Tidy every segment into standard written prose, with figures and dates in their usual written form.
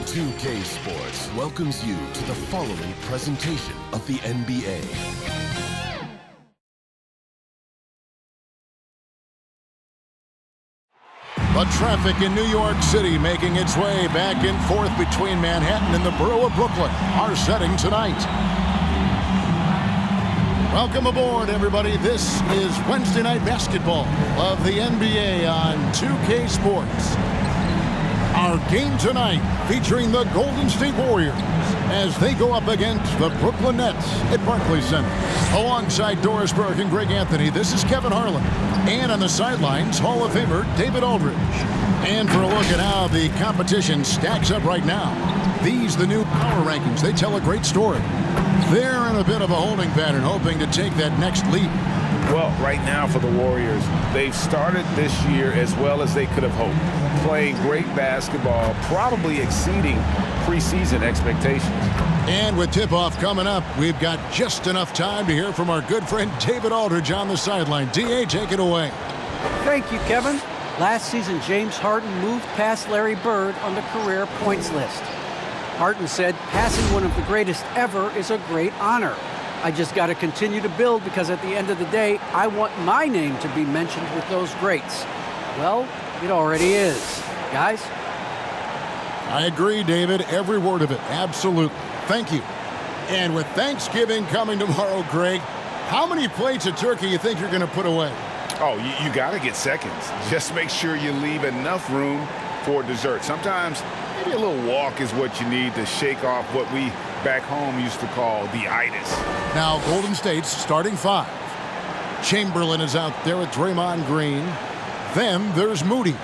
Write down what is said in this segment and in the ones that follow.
2K Sports welcomes you to the following presentation of the NBA. The traffic in New York City making its way back and forth between Manhattan and the borough of Brooklyn. Our setting tonight. Welcome aboard, everybody. This is Wednesday Night Basketball of the NBA on 2K Sports. Our game tonight featuring the Golden State Warriors as they go up against the Brooklyn Nets at Barclays Center. Alongside Doris Burke and Greg Anthony, this is Kevin Harlan. And on the sidelines, Hall of Famer David Aldridge. And for a look at how the competition stacks up right now, these the new power rankings. They tell a great story. They're in a bit of a holding pattern, hoping to take that next leap. Well, right now for the Warriors, they've started this year as well as they could have hoped. Playing great basketball, probably exceeding preseason expectations. And with tip-off coming up, we've got just enough time to hear from our good friend David Aldridge on the sideline. D.A., take it away. Thank you, Kevin. Last season, James Harden moved past Larry Bird on the career points list. Harden said, passing one of the greatest ever is a great honor. I just got to continue to build because at the end of the day, I want my name to be mentioned with those greats. Well, it already is. Guys? I agree, David. Every word of it. Absolutely. Thank you. And with Thanksgiving coming tomorrow, Greg, how many plates of turkey you think you're going to put away? Oh, you got to get seconds. Just make sure you leave enough room for dessert. Sometimes maybe a little walk is what you need to shake off what we back home used to call the itis. Now, Golden State's starting five. Chamberlain is out there with Draymond Green. Then there's Moody.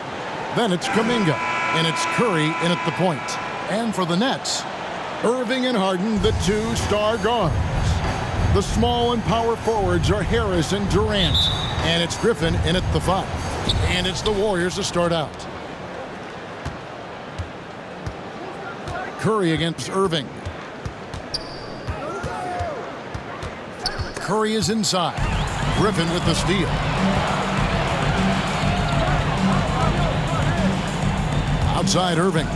Then it's Kuminga. And it's Curry in at the point. And for the Nets, Irving and Harden, the two-star guards. The small and power forwards are Harris and Durant. And it's Griffin in at the five. And it's the Warriors to start out. Curry against Irving. Curry is inside. Griffin with the steal. Outside Irving.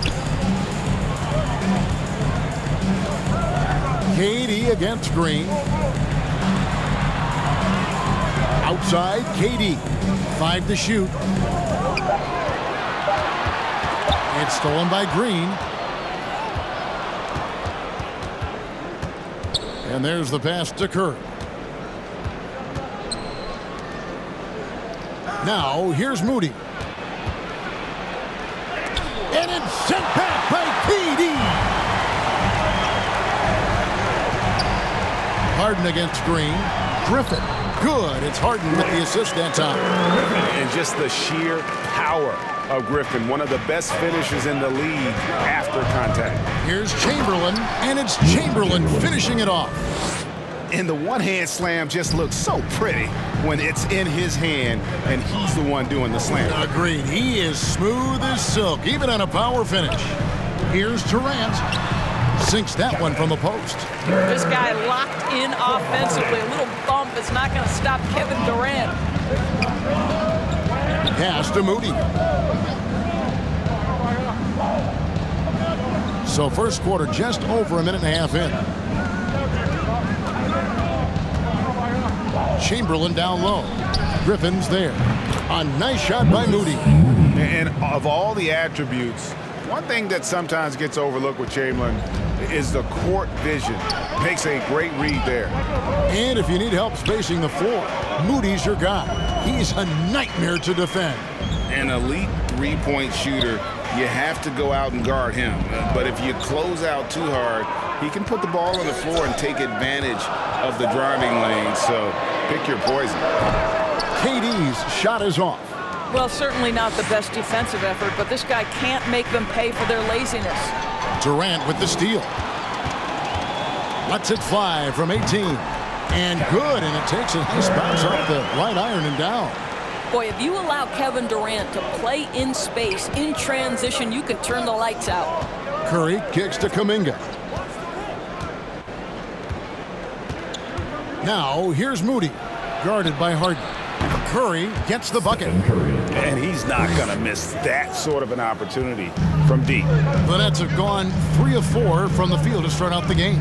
KD against Green. Outside KD. 5 to shoot. It's stolen by Green. And there's the pass to Curry. Now, here's Moody. And it's sent back by KD. Harden against Green. Griffin. Good. It's Harden with the assist that time. And just the sheer power of Griffin, one of the best finishers in the league after contact. Here's Chamberlain, and it's Chamberlain finishing it off. And the one-hand slam just looks so pretty when it's in his hand and he's the one doing the slam. Agreed. He is smooth as silk, even on a power finish. Here's Durant. Sinks that one from the post. This guy locked in offensively. A little bump is not going to stop Kevin Durant. Pass to Moody. So first quarter just over a minute and a half in. Chamberlain down low. Griffin's there. A nice shot by Moody. And of all the attributes, one thing that sometimes gets overlooked with Chamberlain is the court vision. Makes a great read there. And if you need help spacing the floor, Moody's your guy. He's a nightmare to defend. An elite three-point shooter, you have to go out and guard him. But if you close out too hard, he can put the ball on the floor and take advantage of the driving lane. So pick your poison. KD's shot is off. Well, certainly not the best defensive effort, but this guy can't make them pay for their laziness. Durant with the steal. Lets it fly from 18. And good, and it takes a nice bounce off the right iron and down. Boy, if you allow Kevin Durant to play in space, in transition, you can turn the lights out. Curry kicks to Kuminga. Now, here's Moody, guarded by Harden. Curry gets the bucket. And he's not going to miss that sort of an opportunity from deep. The Nets have gone 3 of 4 from the field to start out the game.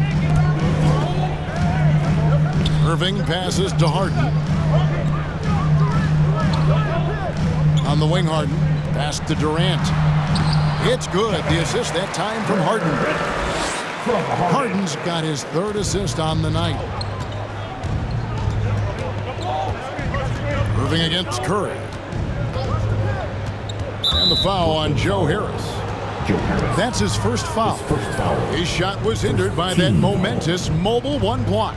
Irving passes to Harden. On the wing, Harden. Pass to Durant. It's good. The assist that time from Harden. Harden's got his 3rd assist on the night. Irving against Curry. And the foul on Joe Harris. That's his first foul. His shot was hindered by that momentous mobile 1 block.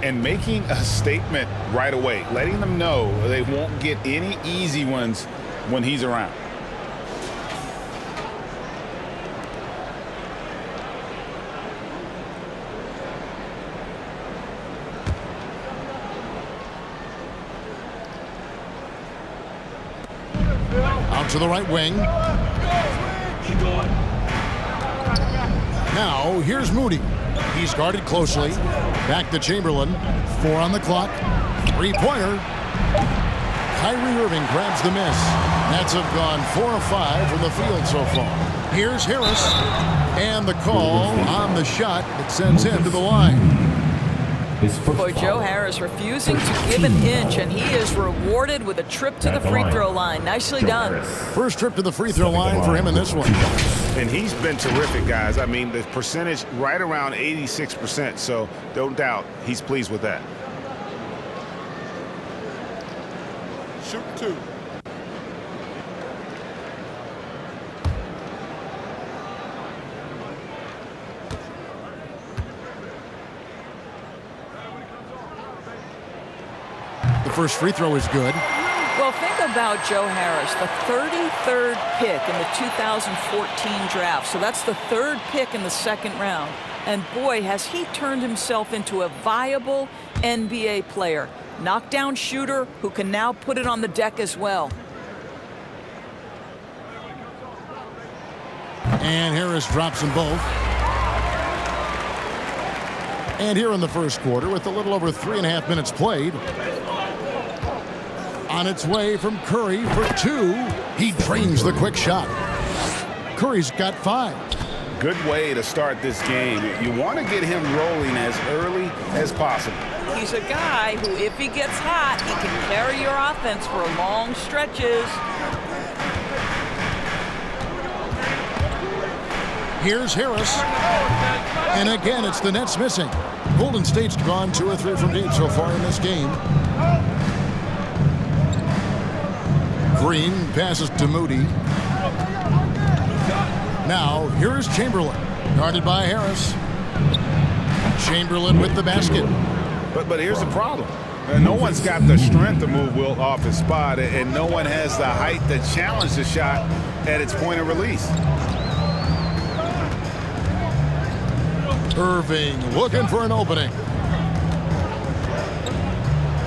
And making a statement right away, letting them know they won't get any easy ones when he's around. Out to the right wing. Now, here's Moody. He's guarded closely. Back to Chamberlain. 4 on the clock. 3-pointer. Kyrie Irving grabs the miss. Nets have gone 4 of 5 from the field so far. Here's Harris. And the call on the shot that sends him to the line. Boy, Joe Harris refusing to give an inch, and he is rewarded with a trip to the free throw line. Nicely done. First trip to the free throw line for him in this one. And he's been terrific, guys. I mean, the percentage right around 86%, so don't doubt he's pleased with that. Shoot 2. The first free throw is good. Well, think about Joe Harris, the 33rd pick in the 2014 draft. So that's the 3rd pick in the 2nd round. And boy, has he turned himself into a viable NBA player. Knockdown shooter who can now put it on the deck as well. And Harris drops them both. And here in the first quarter, with a little over 3.5 minutes played, on its way from Curry for 2. He drains the quick shot. Curry's got 5. Good way to start this game. You want to get him rolling as early as possible. He's a guy who, if he gets hot, he can carry your offense for long stretches. Here's Harris. And again, it's the Nets missing. Golden State's gone 2 of 3 from deep so far in this game. Green passes to Moody. Now, here's Chamberlain, guarded by Harris. Chamberlain with the basket. But here's the problem. No one's got the strength to move Wilt off his spot, and no one has the height to challenge the shot at its point of release. Irving looking for an opening.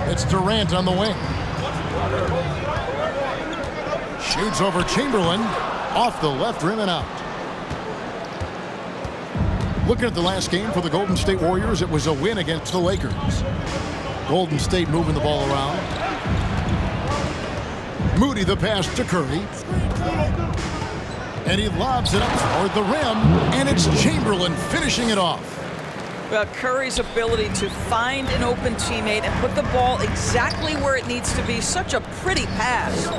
It's Durant on the wing. Shoots over Chamberlain, off the left rim and out. Looking at the last game for the Golden State Warriors, it was a win against the Lakers. Golden State moving the ball around. Moody the pass to Curry. And he lobs it up toward the rim, and it's Chamberlain finishing it off. Well, Curry's ability to find an open teammate and put the ball exactly where it needs to be, such a pretty pass.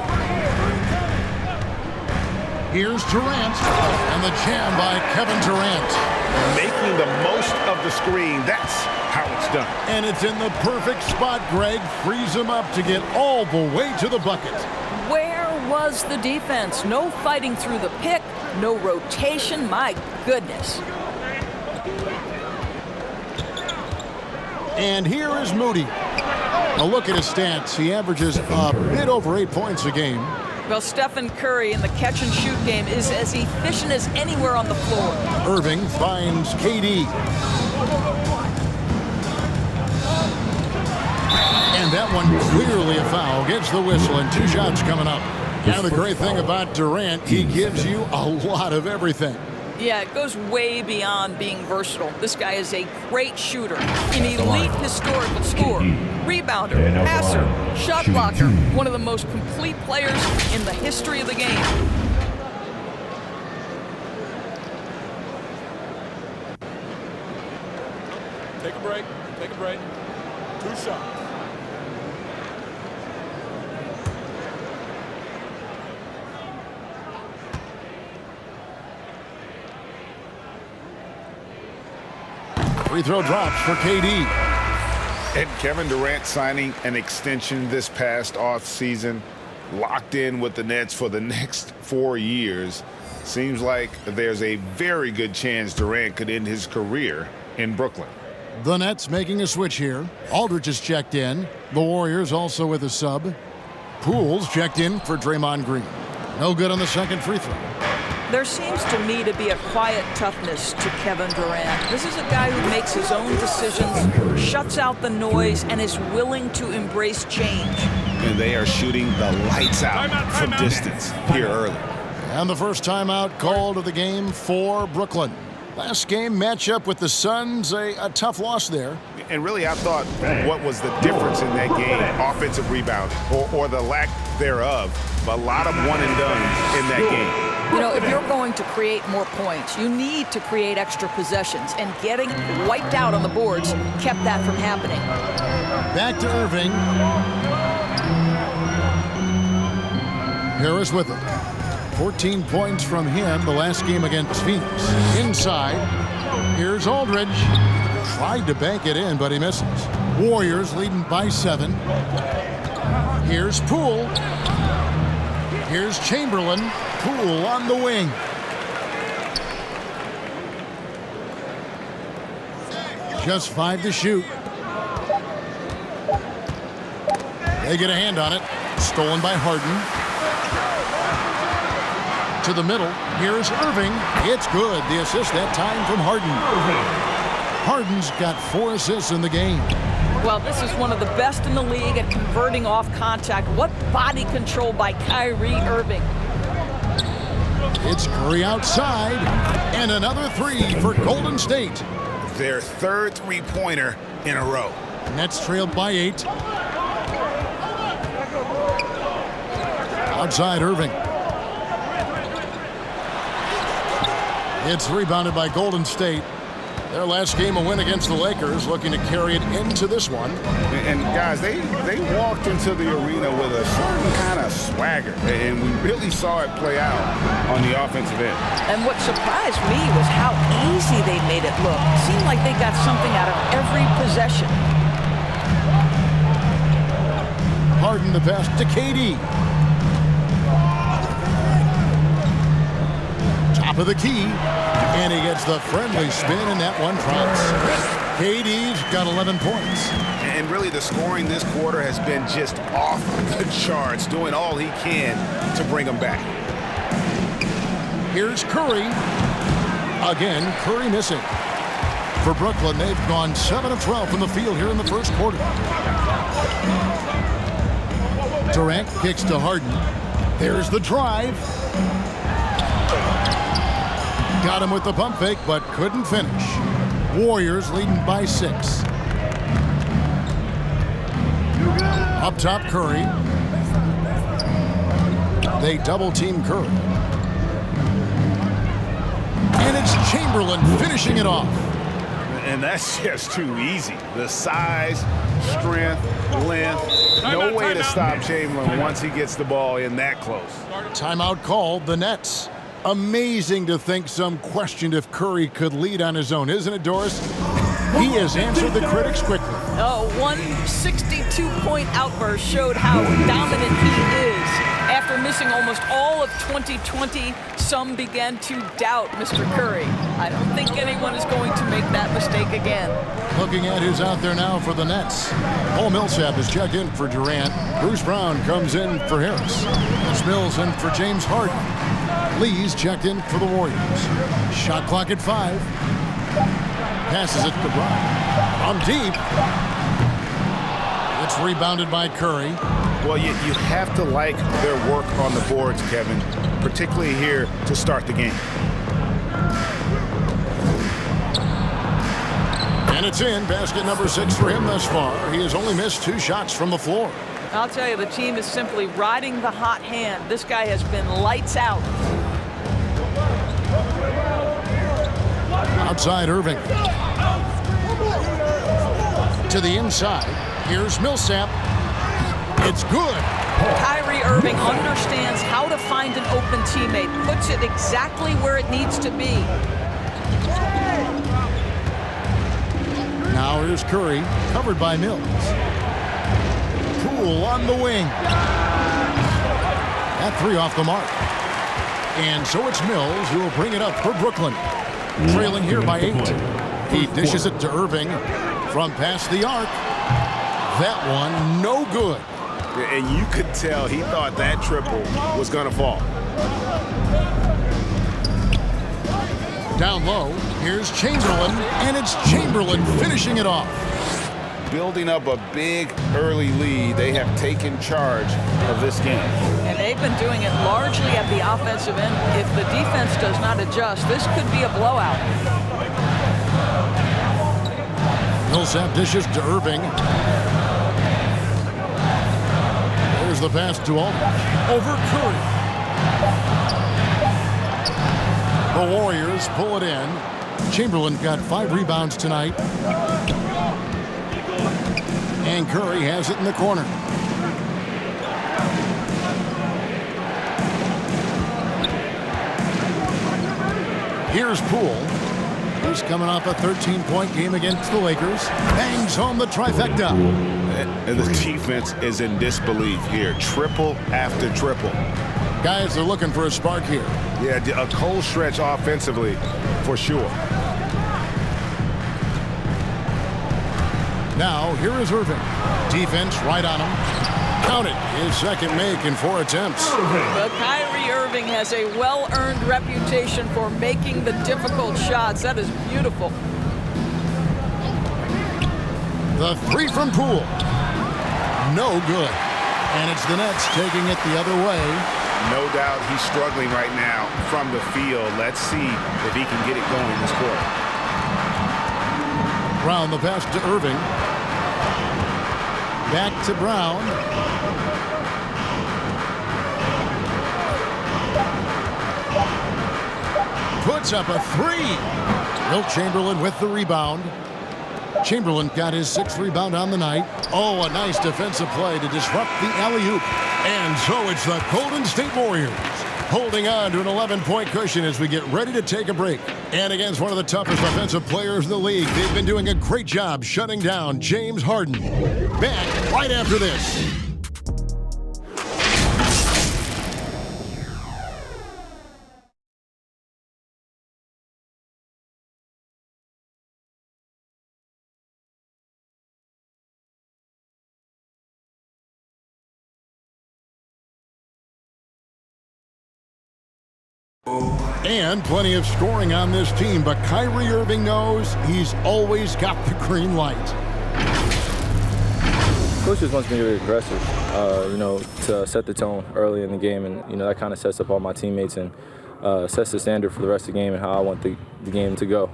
Here's Durant, and the jam by Kevin Durant. Making the most of the screen, that's how it's done. And it's in the perfect spot. Greg frees him up to get all the way to the bucket. Where was the defense? No fighting through the pick, no rotation, my goodness. And here is Moody. A look at his stats. He averages a bit over 8 points a game. Well, Stephen Curry in the catch-and-shoot game is as efficient as anywhere on the floor. Irving finds KD. And that one clearly a foul. Gets the whistle, and 2 shots coming up. And the great thing about Durant, he gives you a lot of everything. Yeah, it goes way beyond being versatile. This guy is a great shooter, an elite historical scorer. rebounder, passer, shot blocker, one of the most complete players in the history of the game. Take a break. Take a break. 2 shots. Free throw drops for KD. And Kevin Durant signing an extension this past offseason, locked in with the Nets for the next 4 years. Seems like there's a very good chance Durant could end his career in Brooklyn. The Nets making a switch here. Aldridge is checked in. The Warriors also with a sub. Poole's checked in for Draymond Green. No good on the second free throw. There seems to me to be a quiet toughness to Kevin Durant. This is a guy who makes his own decisions, shuts out the noise, and is willing to embrace change. And they are shooting the lights out from distance here early. And the first timeout called of the game for Brooklyn. Last game matchup with the Suns, a tough loss there. And really, I thought what was the difference in that game, offensive rebounding, or the lack thereof, a lot of one and done in that game. You know, if you're going to create more points, you need to create extra possessions, and getting wiped out on the boards kept that from happening. Back to Irving. Harris with it. 14 points from him the last game against Phoenix. Inside, here's Aldridge. Tried to bank it in, but he misses. Warriors leading by 7. Here's Poole. Here's Chamberlain. Poole on the wing. Just 5 to shoot. They get a hand on it. Stolen by Harden. To the middle. Here's Irving. It's good. The assist that time from Harden. Harden's got 4 assists in the game. Well, this is one of the best in the league at converting off contact. What body control by Kyrie Irving. It's Curry outside. And another 3 for Golden State. Their third three-pointer in a row. Nets trailed by 8. Outside Irving. It's rebounded by Golden State. Their last game, a win against the Lakers, looking to carry it into this one. And guys, they walked into the arena with a certain kind of swagger, and we really saw it play out on the offensive end. And what surprised me was how easy they made it look. It seemed like they got something out of every possession. Harden the pass to KD. Top of the key, and he gets the friendly spin, and that one drops. KD's got 11 points. And really, the scoring this quarter has been just off the charts, doing all he can to bring them back. Here's Curry. Again, Curry missing. For Brooklyn, they've gone 7 of 12 from the field here in the first quarter. Durant kicks to Harden. There's the drive. Got him with the pump fake, but couldn't finish. Warriors leading by 6. Up top, Curry. They double-team Curry. And it's Chamberlain finishing it off. And that's just too easy. The size, strength, length. No way to stop Chamberlain once he gets the ball in that close. Timeout called, the Nets. Amazing to think some questioned if Curry could lead on his own, isn't it, Doris? He has answered the critics quickly. Oh, one 62-point outburst showed how dominant he is. After missing almost all of 2020, some began to doubt Mr. Curry. I don't think anyone is going to make that mistake again. Looking at who's out there now for the Nets. Paul Millsap is checked in for Durant. Bruce Brown comes in for Harris. Les Mills in for James Harden. Lee's checked in for the Warriors. Shot clock at 5. Passes it to Brown. From deep. It's rebounded by Curry. Well, you have to like their work on the boards, Kevin, particularly here to start the game. And it's in. Basket number 6 for him thus far. He has only missed 2 shots from the floor. I'll tell you, the team is simply riding the hot hand. This guy has been lights out. Outside Irving. To the inside. Here's Millsap. It's good. Kyrie Irving understands how to find an open teammate, puts it exactly where it needs to be. Now here's Curry, covered by Mills. Poole on the wing. That 3 off the mark. And so it's Mills who will bring it up for Brooklyn. Trailing here by 8. He dishes it to Irving from past the arc. That one no good. And you could tell he thought that triple was going to fall. Down low, here's Chamberlain, and it's Chamberlain finishing it off. Building up a big early lead, they have taken charge of this game. And they've been doing it largely at the offensive end. If the defense does not adjust, this could be a blowout. Millsap dishes to Irving. There's the pass to Aldridge. Over Curry. The Warriors pull it in. Chamberlain got 5 rebounds tonight. And Curry has it in the corner. Here's Poole. He's coming off a 13-point game against the Lakers. Bangs home the trifecta. And the defense is in disbelief here. Triple after triple. Guys are looking for a spark here. Yeah, a cold stretch offensively for sure. Now, here is Irving. Defense right on him. Count it. His second make in 4 attempts. But Kyrie Irving has a well-earned reputation for making the difficult shots. That is beautiful. The 3 from Poole. No good. And it's the Nets taking it the other way. No doubt he's struggling right now from the field. Let's see if he can get it going this quarter. Brown the pass to Irving. Back to Brown. Puts up a 3. Wilt Chamberlain with the rebound. Chamberlain got his 6th rebound on the night. Oh, a nice defensive play to disrupt the alley-oop. And so it's the Golden State Warriors holding on to an 11-point cushion as we get ready to take a break. And against one of the toughest offensive players in the league, they've been doing a great job shutting down James Harden. Back right after this. And plenty of scoring on this team, but Kyrie Irving knows he's always got the green light. Coach just wants me to be aggressive, to set the tone early in the game, and that kind of sets up all my teammates and sets the standard for the rest of the game and how I want the game to go.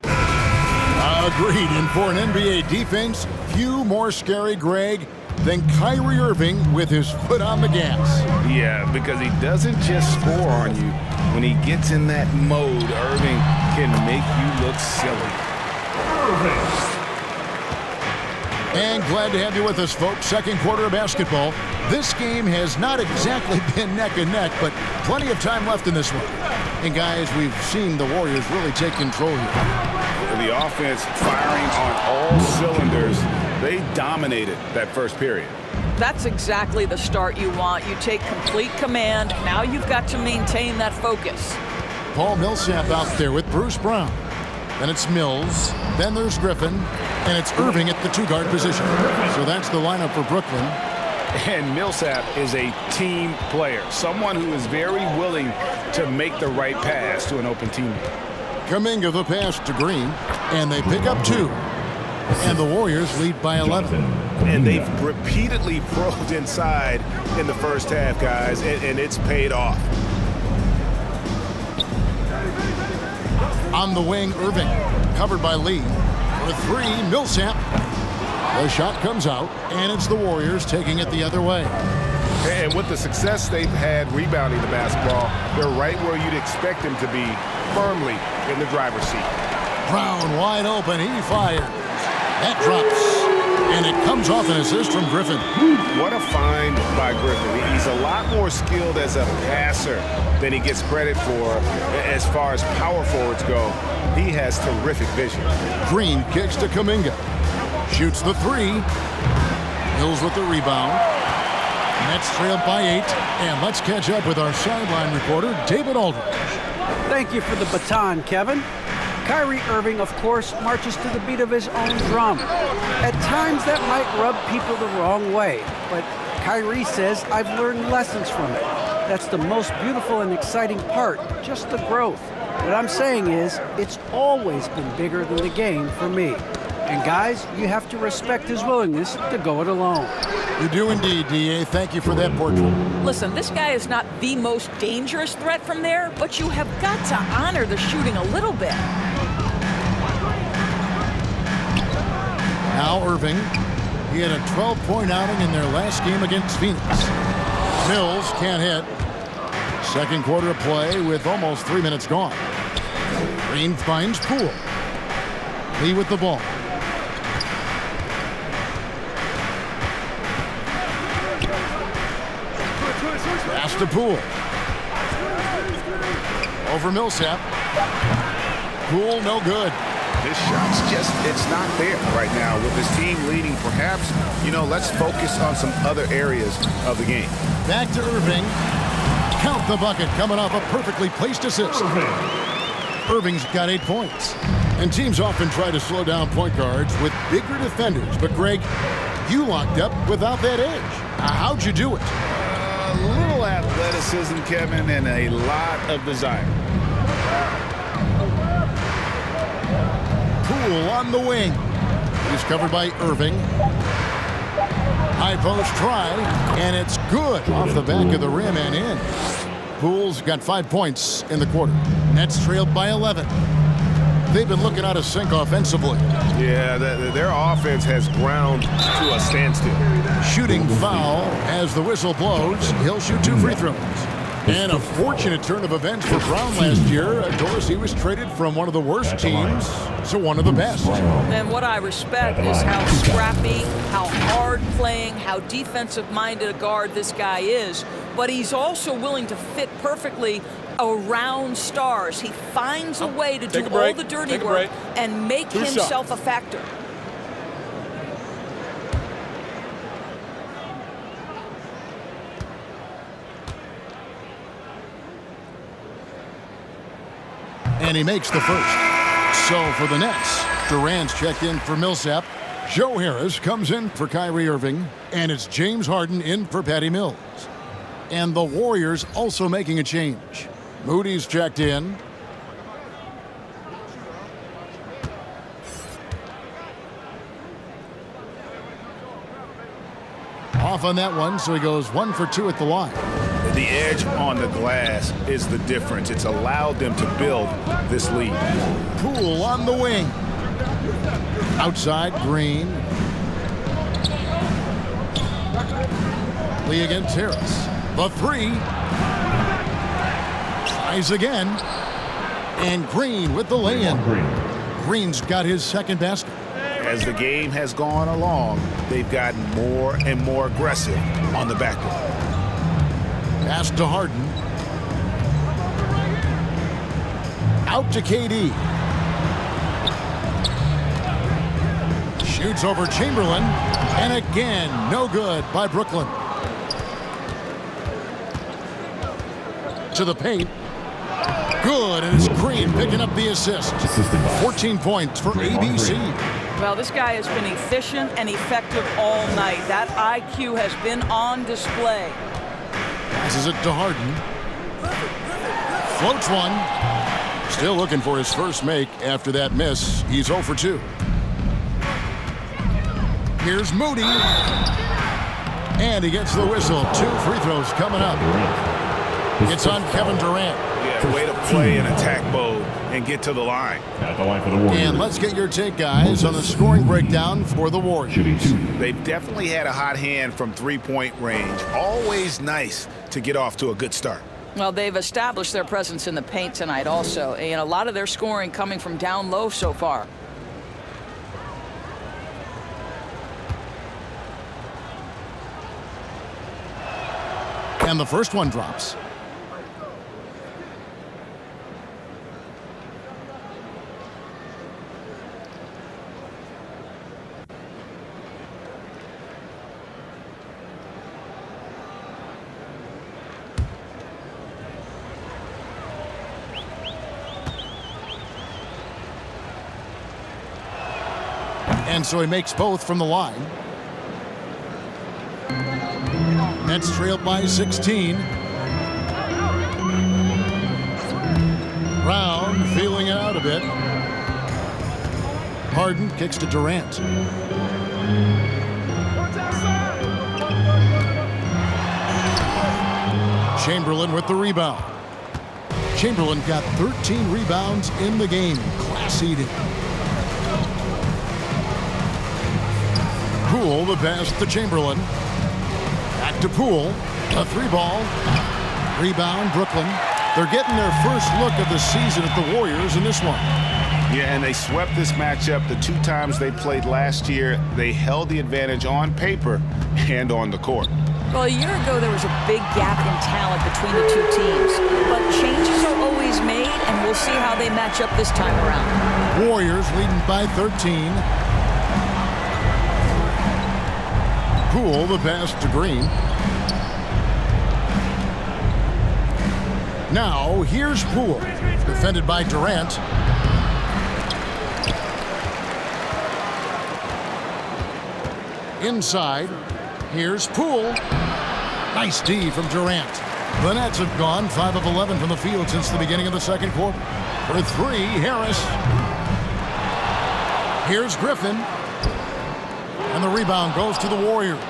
Agreed, and for an NBA defense, few more scary, Greg, than Kyrie Irving with his foot on the gas. Yeah, because he doesn't just score on you. When he gets in that mode, Irving can make you look silly. And glad to have you with us, folks. Second quarter of basketball. This game has not exactly been neck and neck, but plenty of time left in this one. And guys, we've seen the Warriors really take control here. The offense firing on all cylinders. They dominated that first period. That's exactly the start you want. You take complete command. Now you've got to maintain that focus. Paul Millsap out there with Bruce Brown. Then it's Mills. Then there's Griffin. And it's Irving at the 2-guard position. So that's the lineup for Brooklyn. And Millsap is a team player. Someone who is very willing to make the right pass to an open teammate. Kuminga the pass to Green. And they pick up 2. And the Warriors lead by 11. And they've repeatedly probed inside in the first half, guys, and it's paid off. On the wing, Irving, covered by Lee. For three, Millsap. The shot comes out, and it's the Warriors taking it the other way. And with the success they've had rebounding the basketball, they're right where you'd expect them to be, firmly in the driver's seat. Brown wide open. He fires. That drops. And it comes off an assist from Griffin. What a find by Griffin. He's a lot more skilled as a passer than he gets credit for as far as power forwards go. He has terrific vision. Green kicks to Kuminga. Shoots the three. Mills with the rebound. Nets trailed by 8. And let's catch up with our sideline reporter, David Aldridge. Thank you for the baton, Kevin. Kyrie Irving, of course, marches to the beat of his own drum. At times, that might rub people the wrong way. But Kyrie says, I've learned lessons from it. That's the most beautiful and exciting part, just the growth. What I'm saying is, it's always been bigger than the game for me. And guys, you have to respect his willingness to go it alone. You do indeed, D.A. Thank you for that portrait. Listen, this guy is not the most dangerous threat from there, but you have got to honor the shooting a little bit. Now Irving. He had a 12-point outing in their last game against Phoenix. Mills can't hit. Second quarter of play with almost 3 minutes gone. Green finds Poole. Lee with the ball. Pass to Poole. Over Millsap. Poole no good. This shot's just, it's not there right now. With his team leading, perhaps, let's focus on some other areas of the game. Back to Irving. Count the bucket coming off a perfectly placed assist. Irving's got 8 points. And teams often try to slow down point guards with bigger defenders. But, Greg, you locked up without that edge. How'd you do it? A little athleticism, Kevin, and a lot of desire. Poole on the wing. He's covered by Irving. High post try, and it's good off the back of the rim and in. Poole's got 5 points in the quarter. Nets trailed by 11. They've been looking out of sync offensively. Yeah, their offense has ground to a standstill. Shooting foul as the whistle blows. He'll shoot 2 free throws. And a fortunate turn of events for Brown last year. Dorsey was traded from one of the worst teams to one of the best. And what I respect is how scrappy, how hard playing, how defensive-minded a guard this guy is. But he's also willing to fit perfectly around stars. He finds a way to do all the dirty work and make himself a factor. And he makes the first. So for the Nets, Durant's checked in for Millsap. Joe Harris comes in for Kyrie Irving. And it's James Harden in for Patty Mills. And the Warriors also making a change. Moody's checked in. Off on that one, so he goes 1 for 2 at the line. The edge on the glass is the difference. It's allowed them to build this lead. Poole on the wing. Outside, Green. Lee against Harris. The three. Tries again. And Green with the lay-in. Green's got his second basket. As the game has gone along, they've gotten more and more aggressive on the backboard. Pass to Harden. Out to KD. Shoots over Chamberlain. And again, no good by Brooklyn. To the paint. Good, and it's Green picking up the assist. 14 points for ABC. Well, this guy has been efficient and effective all night. That IQ has been on display. Passes it to Harden. Floats one. Still looking for his first make after that miss. He's 0 for 2. Here's Moody. And he gets the whistle. 2 free throws coming up. It's on Kevin Durant. Yeah, way to play in attack mode. and get to the line. At the line for the Warriors. And let's get your take, guys, on the scoring breakdown for the Warriors. They've definitely had a hot hand from three-point range. Always nice to get off to a good start. Well, they've established their presence in the paint tonight also, and a lot of their scoring coming from down low so far. And the first one drops. And so he makes both from the line. Nets trailed by 16. Brown feeling it out a bit. Harden kicks to Durant. Chamberlain with the rebound. Chamberlain got 13 rebounds in the game. Class eating. Poole the pass to Chamberlain. Back to Poole. A three ball. Rebound, Brooklyn. They're getting their first look of the season at the Warriors in this one. Yeah, and they swept this matchup the 2 times they played last year. They held the advantage on paper and on the court. Well, a year ago, there was a big gap in talent between the two teams. But changes are always made, and we'll see how they match up this time around. Warriors leading by 13. Poole the pass to Green. Now here's Poole, defended by Durant. Inside, here's Poole. Nice D from Durant. The Nets have gone 5 of 11 from the field since the beginning of the second quarter. For 3, Harris. Here's Griffin. And the rebound goes to the Warriors.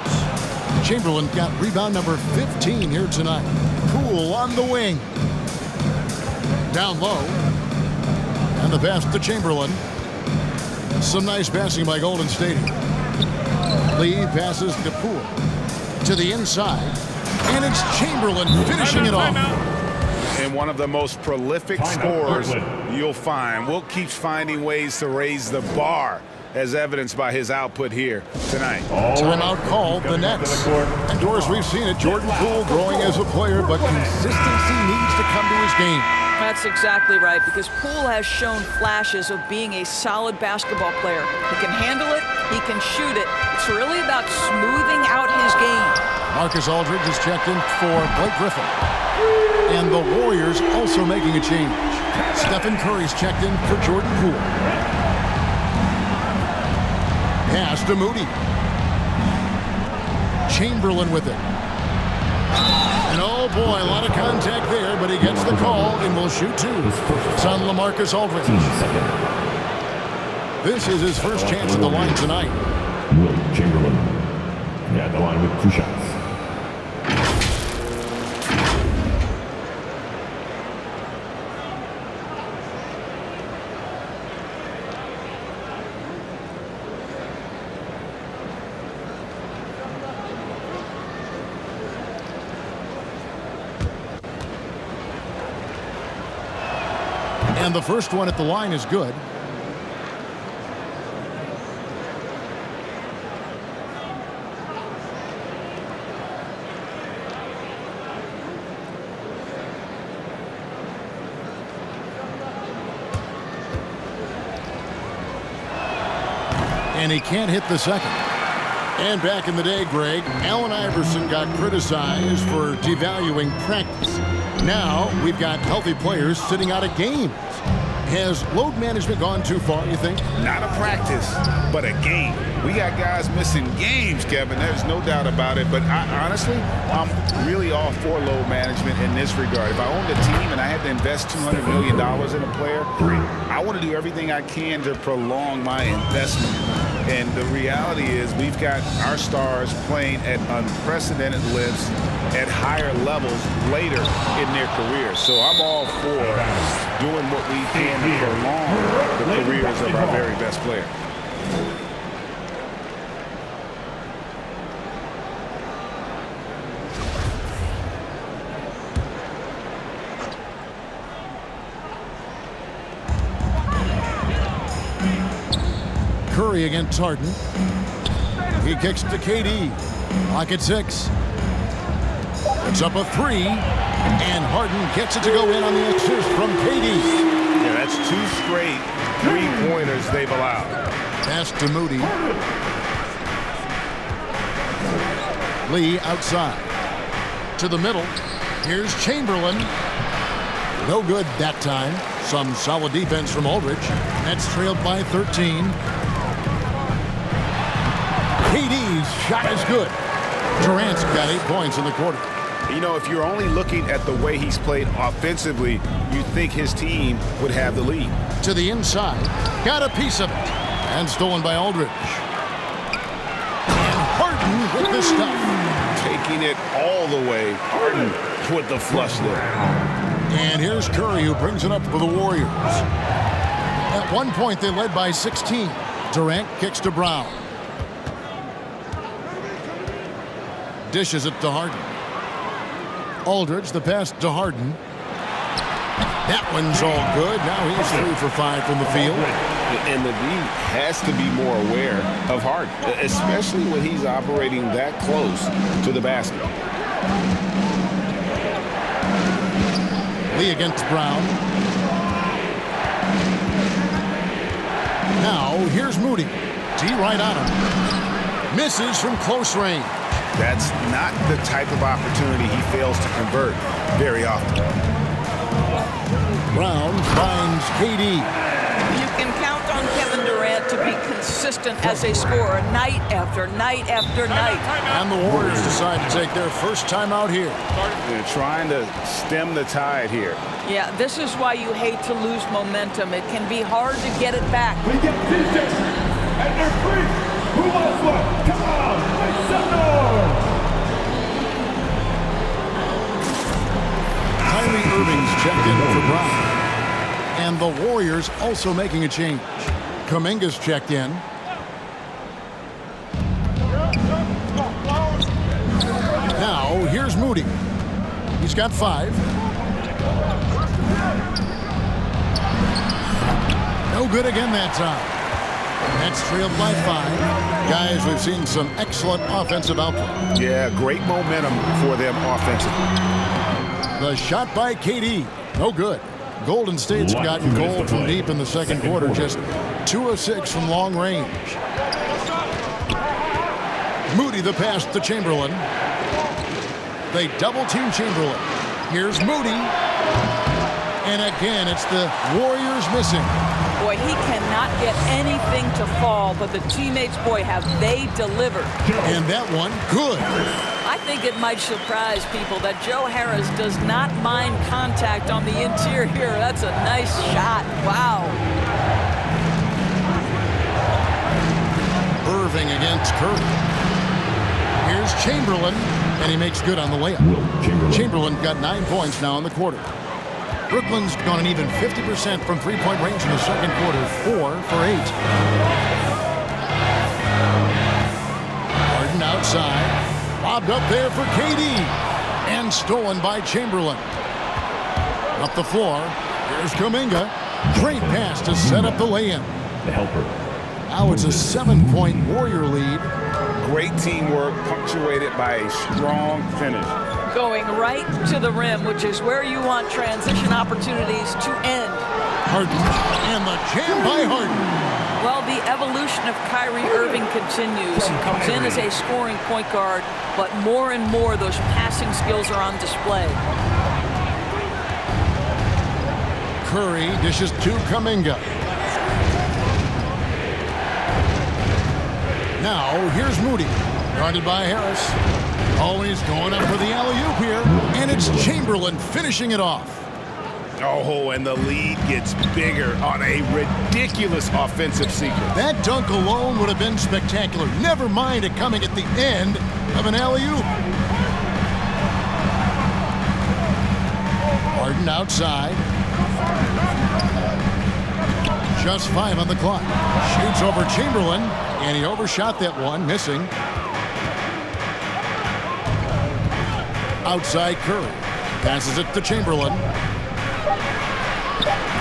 Chamberlain got rebound number 15 here tonight. Poole on the wing. Down low. And the pass to Chamberlain. Some nice passing by Golden State. Lee passes to Poole. To the inside. And it's Chamberlain finishing it off. And one of the most prolific scorers you'll find. Will keeps finding ways to raise the bar, as evidenced by his output here tonight. Timeout called the Nets. And Doris, we've seen it. Jordan Poole growing as a player, but consistency needs to come to his game. That's exactly right, because Poole has shown flashes of being a solid basketball player. He can handle it, he can shoot it. It's really about smoothing out his game. Marcus Aldridge is checked in for Blake Griffin. And the Warriors also making a change. Stephen Curry's checked in for Jordan Poole. Pass to Moody. Chamberlain with it. And oh boy, a lot of contact there, but he gets the call and will shoot 2. It's on LaMarcus Aldridge. This is his first chance at the line tonight. Will Chamberlain at the line with 2 shots. And the first one at the line is good. And he can't hit the second. And back in the day, Greg, Allen Iverson got criticized for devaluing practice. Now we've got healthy players sitting out of games. Has load management gone too far, you think? Not a practice, but a game. We got guys missing games, Kevin. There's no doubt about it. But honestly, I'm really all for load management in this regard. If I owned a team and I had to invest $200 million in a player, I want to do everything I can to prolong my investment. And the reality is we've got our stars playing at unprecedented lengths at higher levels later in their career. So I'm all for doing what we can to prolong the careers of our very best players. Curry against Harden. He kicks to KD. Clock at 6. It's up a 3. And Harden gets it to go in on the assist from KD. Yeah, that's 2 straight 3-pointers they've allowed. Pass to Moody. Lee outside. To the middle. Here's Chamberlain. No good that time. Some solid defense from Aldridge. Nets trailed by 13. KD's shot is good. Durant's got 8 points in the quarter. You know, if you're only looking at the way he's played offensively, you'd think his team would have the lead. To the inside. Got a piece of it. And stolen by Aldridge. And Harden with the stuff. Taking it all the way. Harden with the flush there. And here's Curry, who brings it up for the Warriors. At one point, they led by 16. Durant kicks to Brown. Dishes it to Harden. Aldridge, the pass to Harden. That one's all good. Now he's 3 for 5 from the field. And the league has to be more aware of Harden, especially when he's operating that close to the basket. Lee against Brown. Now here's Moody. D right on him. Misses from close range. That's not the type of opportunity he fails to convert very often. Brown finds KD. You can count on Kevin Durant to be consistent as a scorer night after night after night. And the Warriors decide to take their first time out here. They're trying to stem the tide here. Yeah, this is why you hate to lose momentum. It can be hard to get it back. We get DJs, and they're free. Who wants one? Come on, make some noise. Kyrie Irving's checked in for Brown. And the Warriors also making a change. Kuminga's checked in. Now, here's Moody. He's got 5. No good again that time. Nets trailed by 5. Guys, we've seen some excellent offensive output. Yeah, great momentum for them offensively. The shot by KD. No good. Golden State's gotten gold from deep in the second quarter. Just 2 of 6 from long range. Moody the pass to Chamberlain. They double-team Chamberlain. Here's Moody. And again, it's the Warriors missing. Boy, he cannot get anything to fall, but the teammates, boy, have they delivered. And that one, good. I think it might surprise people that Joe Harris does not mind contact on the interior. That's a nice shot. Wow. Irving against Curry. Here's Chamberlain, and he makes good on the layup. Chamberlain got 9 points now in the quarter. Brooklyn's gone an even 50% from three-point range in the second quarter, 4 for 8. Harden outside, lobbed up there for KD, and stolen by Chamberlain. Up the floor, here's Kuminga. Great pass to set up the lay-in. The helper. Now it's a 7-point Warrior lead. Great teamwork punctuated by a strong finish. Going right to the rim, which is where you want transition opportunities to end. Harden, and the jam by Harden. Well, the evolution of Kyrie Irving continues. He comes in as a scoring point guard, but more and more those passing skills are on display. Curry dishes to Kuminga. Now, here's Moody, guarded by Harris. Always going up for the alley-oop here, and it's Chamberlain finishing it off. Oh, and the lead gets bigger on a ridiculous offensive sequence. That dunk alone would have been spectacular. Never mind it coming at the end of an alley-oop. Harden outside. Just 5 on the clock. Shoots over Chamberlain, and he overshot that one, missing. Outside Curry. Passes it to Chamberlain.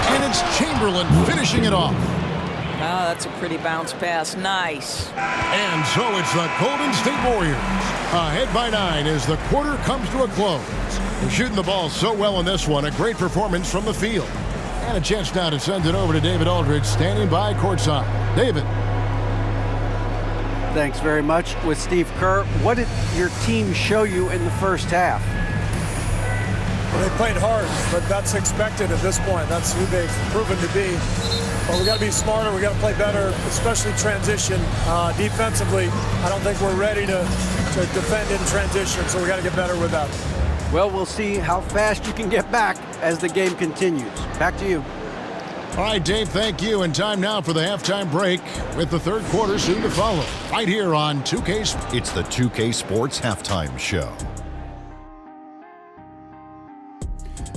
And it's Chamberlain finishing it off. Oh, that's a pretty bounce pass. Nice. And so it's the Golden State Warriors ahead by 9 as the quarter comes to a close. They're shooting the ball so well in this one. A great performance from the field. And a chance now to send it over to David Aldridge, standing by courtside. David. Thanks very much. With Steve Kerr, what did your team show you in the first half? Well, they played hard, but that's expected at this point. That's who they've proven to be. But we got to be smarter. We got to play better, especially transition. Defensively, I don't think we're ready to defend in transition, so we got to get better with that. Well, we'll see how fast you can get back as the game continues. Back to you. All right, Dave, thank you. And time now for the halftime break with the third quarter soon to follow. Right here on 2K Sports. It's the 2K Sports Halftime Show.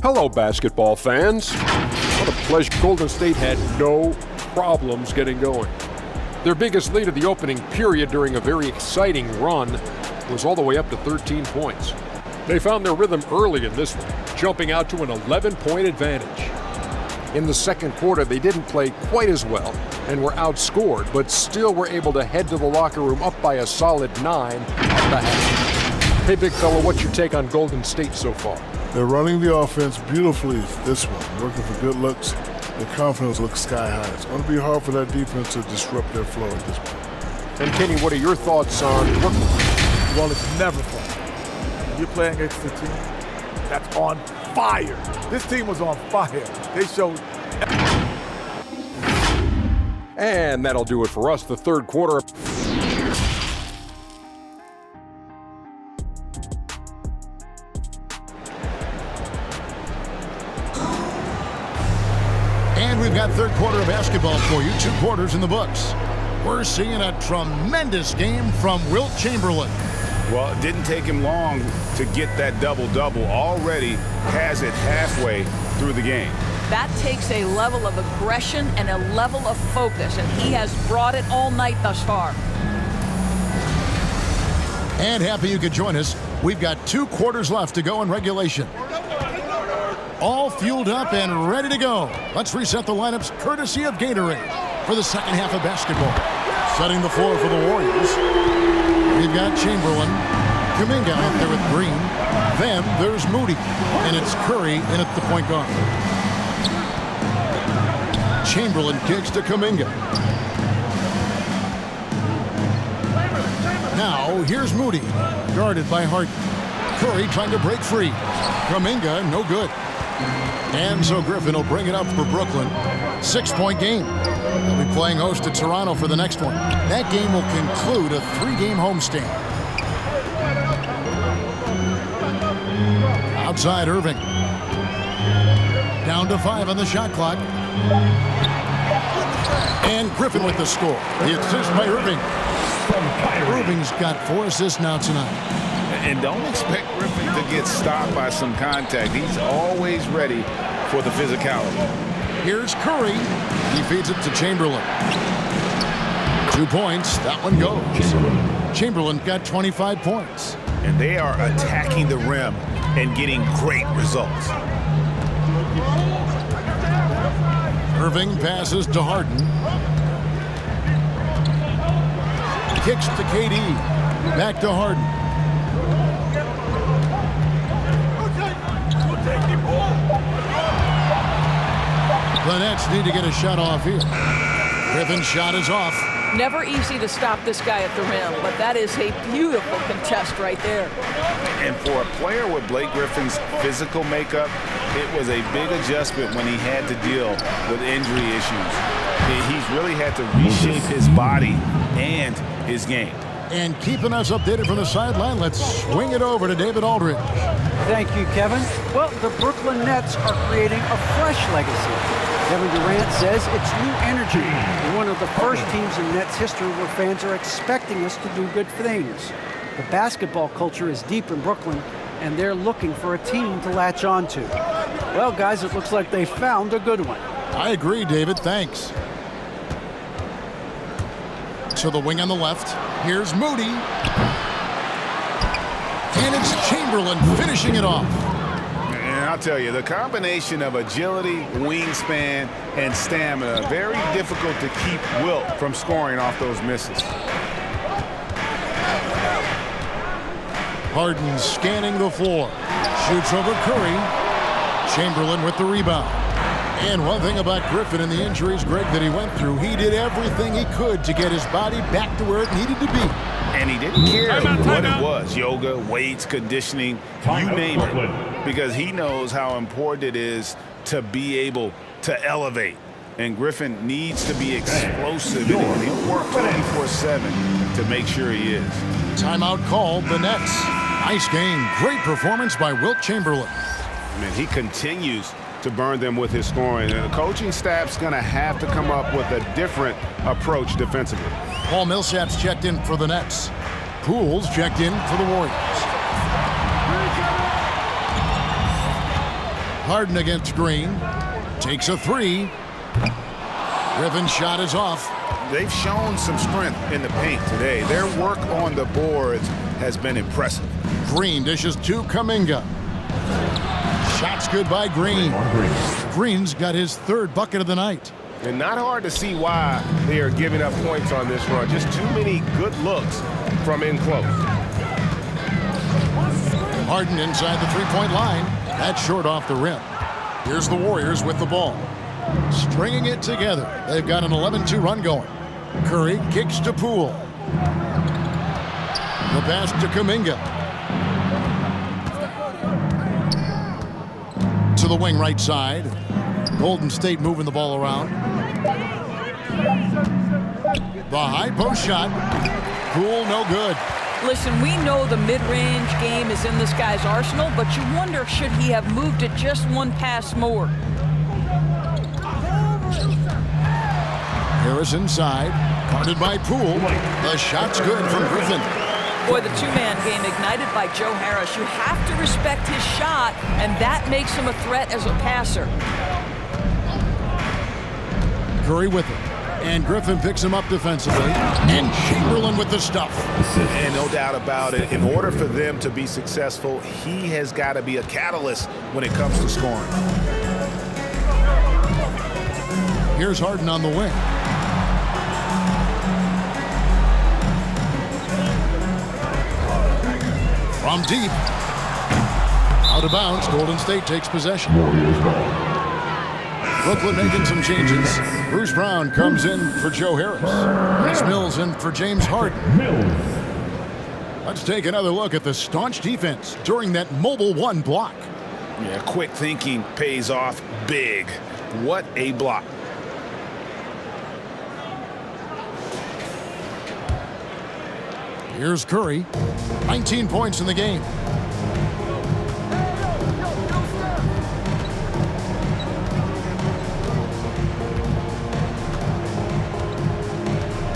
Hello, basketball fans. What a pleasure. Golden State had no problems getting going. Their biggest lead of the opening period during a very exciting run was all the way up to 13 points. They found their rhythm early in this one, jumping out to an 11-point advantage. In the second quarter, they didn't play quite as well and were outscored, but still were able to head to the locker room up by a solid 9 at the half. Hey, big fella, what's your take on Golden State so far? They're running the offense beautifully this one, working for good looks. Their confidence looks sky high. It's going to be hard for that defense to disrupt their flow at this point. And Kenny, what are your thoughts on Brooklyn? Well, it's never fun. You're playing against a team that's on fire. This team was on fire. They showed. And that'll do it for us, the third quarter. And we've got third quarter of basketball for you. 2 quarters in the books. We're seeing a tremendous game from Wilt Chamberlain. Well, it didn't take him long to get that double-double. Already has it halfway through the game. That takes a level of aggression and a level of focus, and he has brought it all night thus far. And happy you could join us. We've got 2 quarters left to go in regulation. All fueled up and ready to go. Let's reset the lineups courtesy of Gatorade for the second half of basketball. Setting the floor for the Warriors. We've got Chamberlain, Kuminga out there with Green. Then there's Moody, and it's Curry in at the point guard. Chamberlain kicks to Kuminga. Now here's Moody, guarded by Harden. Curry trying to break free. Kuminga, no good. And so Griffin will bring it up for Brooklyn. 6-point game. They'll be playing host to Toronto for the next one. That game will conclude a 3-game homestand. Outside Irving. Down to 5 on the shot clock. And Griffin with the score. The assist by Irving. Irving's got 4 assists now tonight. And don't expect Griffin to get stopped by some contact. He's always ready for the physicality. Here's Curry. He feeds it to Chamberlain. 2 points. That one goes. Chamberlain got 25 points. And they are attacking the rim and getting great results. Irving passes to Harden. Kicks to KD. Back to Harden. The Nets need to get a shot off here. Griffin's shot is off. Never easy to stop this guy at the rim, but that is a beautiful contest right there. And for a player with Blake Griffin's physical makeup, it was a big adjustment when he had to deal with injury issues. He's really had to reshape his body and his game. And keeping us updated from the sideline, let's swing it over to David Aldridge. Thank you, Kevin. Well, the Brooklyn Nets are creating a fresh legacy. Kevin Durant says it's new energy. We're one of the first teams in Nets history where fans are expecting us to do good things. The basketball culture is deep in Brooklyn, and they're looking for a team to latch on to. Well, guys, it looks like they found a good one. I agree, David. Thanks. To the wing on the left. Here's Moody. And it's Chamberlain finishing it off. And I'll tell you, the combination of agility, wingspan, and stamina, very difficult to keep Wilt from scoring off those misses. Harden scanning the floor. Shoots over Curry. Chamberlain with the rebound. And one thing about Griffin and the injuries, Greg, that he went through, he did everything he could to get his body back to where it needed to be. And he didn't care what it was, yoga, weights, conditioning, you name it, because he knows how important it is to be able to elevate. And Griffin needs to be explosive, and he'll work 24/7 to make sure he is. Timeout called, the Nets. Nice game. Great performance by Wilt Chamberlain. I mean, he continues to burn them with his scoring. And the coaching staff's going to have to come up with a different approach defensively. Paul Millsap's checked in for the Nets. Poole's checked in for the Warriors. Harden against Green. Takes a three. Griffin's shot is off. They've shown some strength in the paint today. Their work on the boards has been impressive. Green dishes to Kuminga. Shots good by Green. Green's got his third bucket of the night. And not hard to see why they are giving up points on this run. Just too many good looks from in close. Harden inside the three-point line. That's short off the rim. Here's the Warriors with the ball. Stringing it together. They've got an 11-2 run going. Curry kicks to Poole. The pass to Kuminga. To the wing right side. Golden State moving the ball around. The high post shot. Poole no good. Listen, we know the mid-range game is in this guy's arsenal, but you wonder, should he have moved it just one pass more? Harris inside. Guarded by Poole. The shot's good from Griffin. Boy, the two-man game ignited by Joe Harris. You have to respect his shot, and that makes him a threat as a passer. Curry with it. And Griffin picks him up defensively. And Chamberlain with the stuff. And no doubt about it, in order for them to be successful, he has got to be a catalyst when it comes to scoring. Here's Harden on the wing. From deep. Out of bounds. Golden State takes possession. Brooklyn making some changes. Bruce Brown comes in for Joe Harris. Chris Mills in for James Harden. Let's take another look at the staunch defense during that mobile one block. Yeah, quick thinking pays off big. What a block. Here's Curry. 19 points in the game.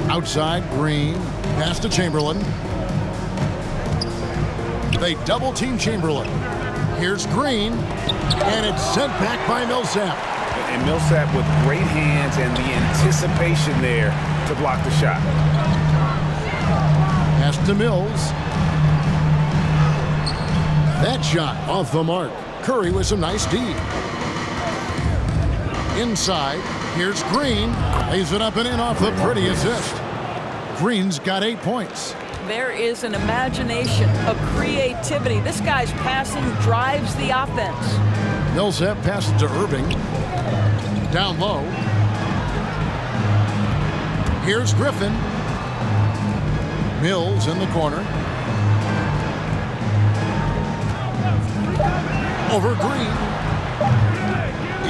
Outside, Green. Pass to Chamberlain. They double-team Chamberlain. Here's Green. And it's sent back by Millsap. And Millsap with great hands and the anticipation there to block the shot. Pass to Mills. That shot off the mark. Curry with some nice D. Inside, here's Green. Lays it up and in off the pretty assist. Green's got 8 points. There is an imagination, a creativity. This guy's passing drives the offense. Millsap passes to Irving. Down low. Here's Griffin. Mills in the corner. Over Green.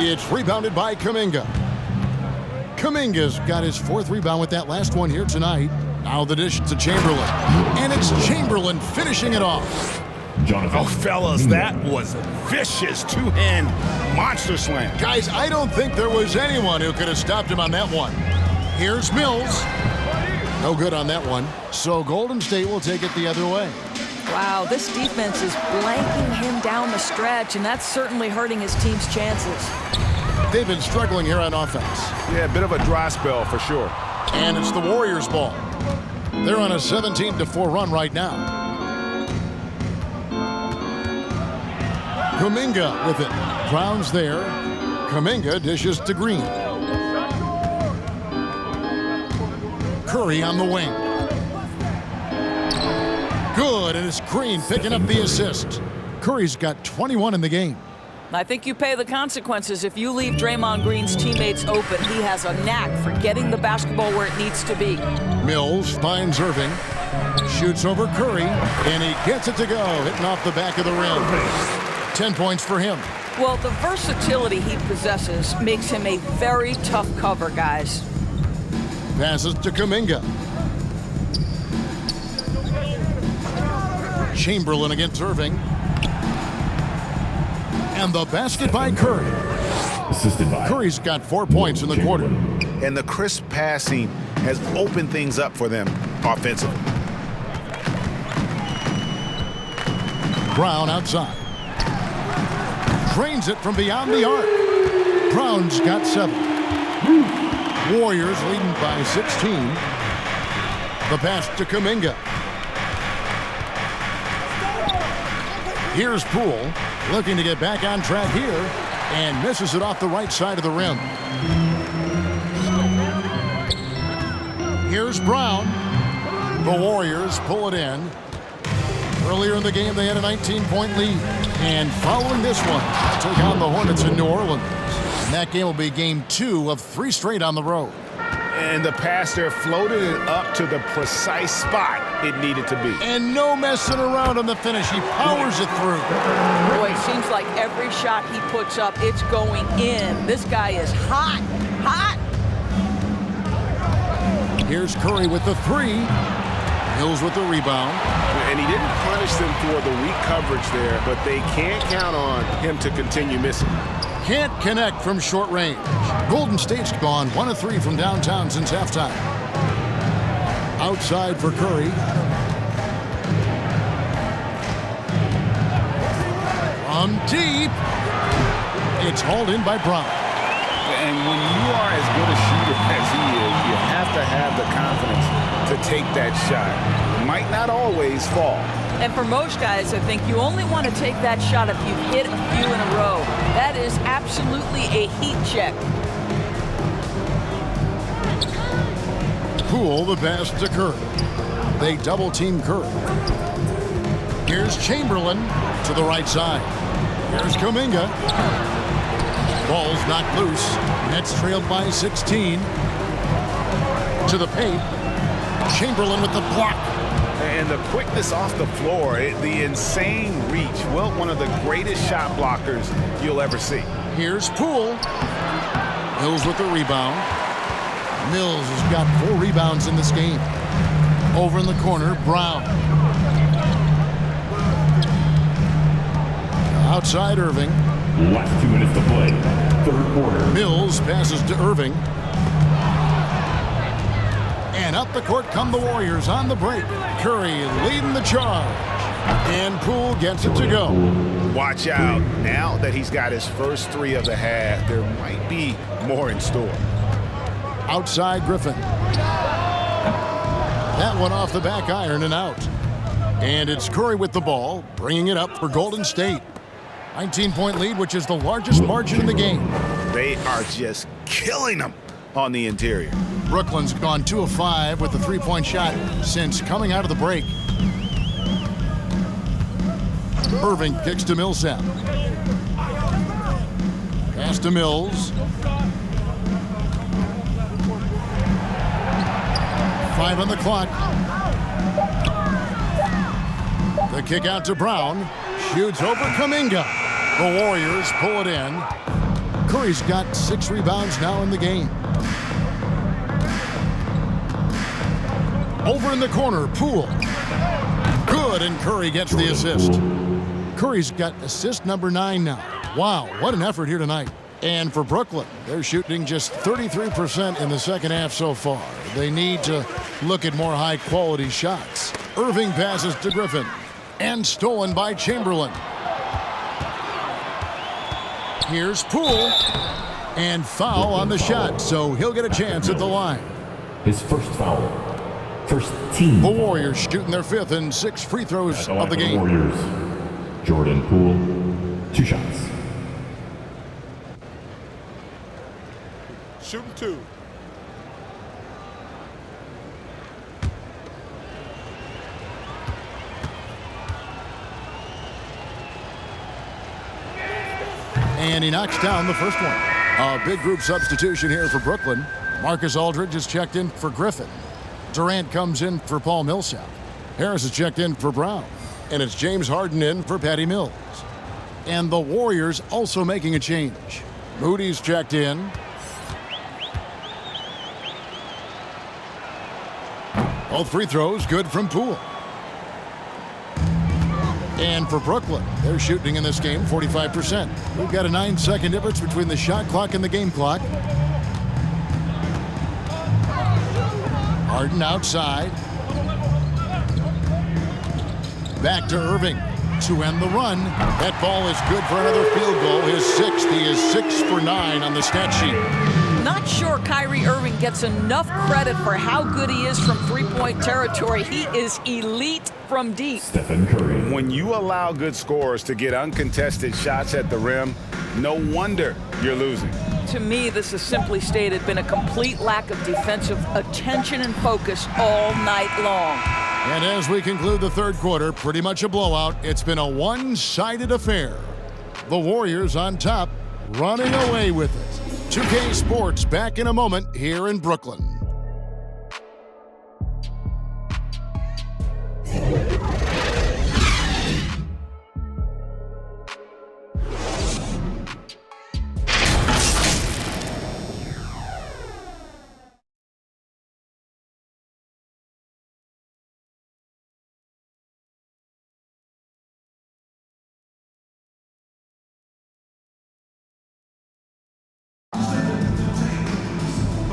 It's rebounded by Kuminga. Kuminga's got his 4th rebound with that last one here tonight. Now the dish to Chamberlain. And it's Chamberlain finishing it off. Oh, fellas, that was a vicious two-hand monster slam. Guys, I don't think there was anyone who could have stopped him on that one. Here's Mills. No good on that one. So Golden State will take it the other way. Wow, this defense is blanking him down the stretch, and that's certainly hurting his team's chances. They've been struggling here on offense. Yeah, a bit of a dry spell for sure. And it's the Warriors' ball. They're on a 17-4 run right now. Kuminga with it. Brown's there. Kuminga dishes to Green. Curry on the wing. Good, and it's Green picking up the assist. Curry's got 21 in the game. I think you pay the consequences if you leave Draymond Green's teammates open. He has a knack for getting the basketball where it needs to be. Mills finds Irving. Shoots over Curry, and he gets it to go, hitting off the back of the rim. 10 points for him. Well, the versatility he possesses makes him a very tough cover, guys. Passes to Kuminga. Chamberlain against Irving. And the basket by Curry. Assisted by Curry's got 4 points in the quarter. And the crisp passing has opened things up for them offensively. Brown outside. Drains it from beyond the arc. Brown's got 7. Warriors leading by 16. The pass to Kuminga. Here's Poole, looking to get back on track here, and misses it off the right side of the rim. Here's Brown. The Warriors pull it in. Earlier in the game, they had a 19-point lead. And following this one, took on the Hornets in New Orleans. And that game will be game 2 of 3 straight on the road. And the pass there floated it up to the precise spot it needed to be. And no messing around on the finish. He powers it through. Boy, it seems like every shot he puts up, it's going in. This guy is hot, hot. Here's Curry with the 3. Mills with the rebound. And he didn't punish them for the weak coverage there, but they can't count on him to continue missing. Can't connect from short range. Golden State's gone 1 of 3 from downtown since halftime. Outside for Curry. From deep. It's hauled in by Brown. And when you are as good a shooter as he is, you have to have the confidence to take that shot. It might not always fall. And for most guys, I think you only want to take that shot if you've hit a few in a row. That is absolutely a heat check. Poole the pass to Curry. They double team Curry. Here's Chamberlain to the right side. Here's Kuminga. Ball's knocked loose. Nets trailed by 16. To the paint. Chamberlain with the block. And the quickness off the floor, the insane reach. Well, one of the greatest shot blockers you'll ever see. Here's Poole. Mills with the rebound. Mills has got 4 rebounds in this game. Over in the corner, Brown. Outside Irving. Last 2 minutes to play. Third quarter. Mills passes to Irving. And up the court come the Warriors on the break. Curry leading the charge. And Poole gets it to go. Watch out. Now that he's got his first 3 of the half, there might be more in store. Outside Griffin. That one off the back iron and out. And it's Curry with the ball, bringing it up for Golden State. 19-point lead, which is the largest margin in the game. They are just killing them on the interior. Brooklyn's gone 2 of 5 with the 3-point shot since coming out of the break. Irving kicks to Millsap. Pass to Mills. 5 on the clock. The kick out to Brown. Shoots over Kuminga. The Warriors pull it in. Curry's got 6 rebounds now in the game. Over in the corner, Poole. Good, and Curry gets the assist. Curry's got assist number 9 now. Wow, what an effort here tonight. And for Brooklyn, they're shooting just 33% in the second half so far. They need to look at more high-quality shots. Irving passes to Griffin. And stolen by Chamberlain. Here's Poole. And foul on the shot, so he'll get a chance at the line. his first foul. First team. The Warriors shooting their 5th and 6th free throws of the game. Warriors. Jordan Poole, 2 shots. Shooting 2. And he knocks down the first one. A big group substitution here for Brooklyn. Marcus Aldridge is checked in for Griffin. Durant comes in for Paul Millsap. Harris is checked in for Brown. And it's James Harden in for Patty Mills. And the Warriors also making a change. Moody's checked in. Both free throws good from Poole. And for Brooklyn, they're shooting in this game 45%. We've got a 9-second difference between the shot clock and the game clock. Harden outside. Back to Irving to end the run. That ball is good for another field goal. His 6th. He is 6 for 9 on the stat sheet. Not sure Kyrie Irving gets enough credit for how good he is from three-point territory. He is elite from deep. Stephen Curry. When you allow good scorers to get uncontested shots at the rim, no wonder you're losing. To me, this has simply stated been a complete lack of defensive attention and focus all night long. And as we conclude the third quarter, pretty much a blowout. It's been a one-sided affair. The Warriors on top, running away with it. 2K Sports back in a moment here in Brooklyn.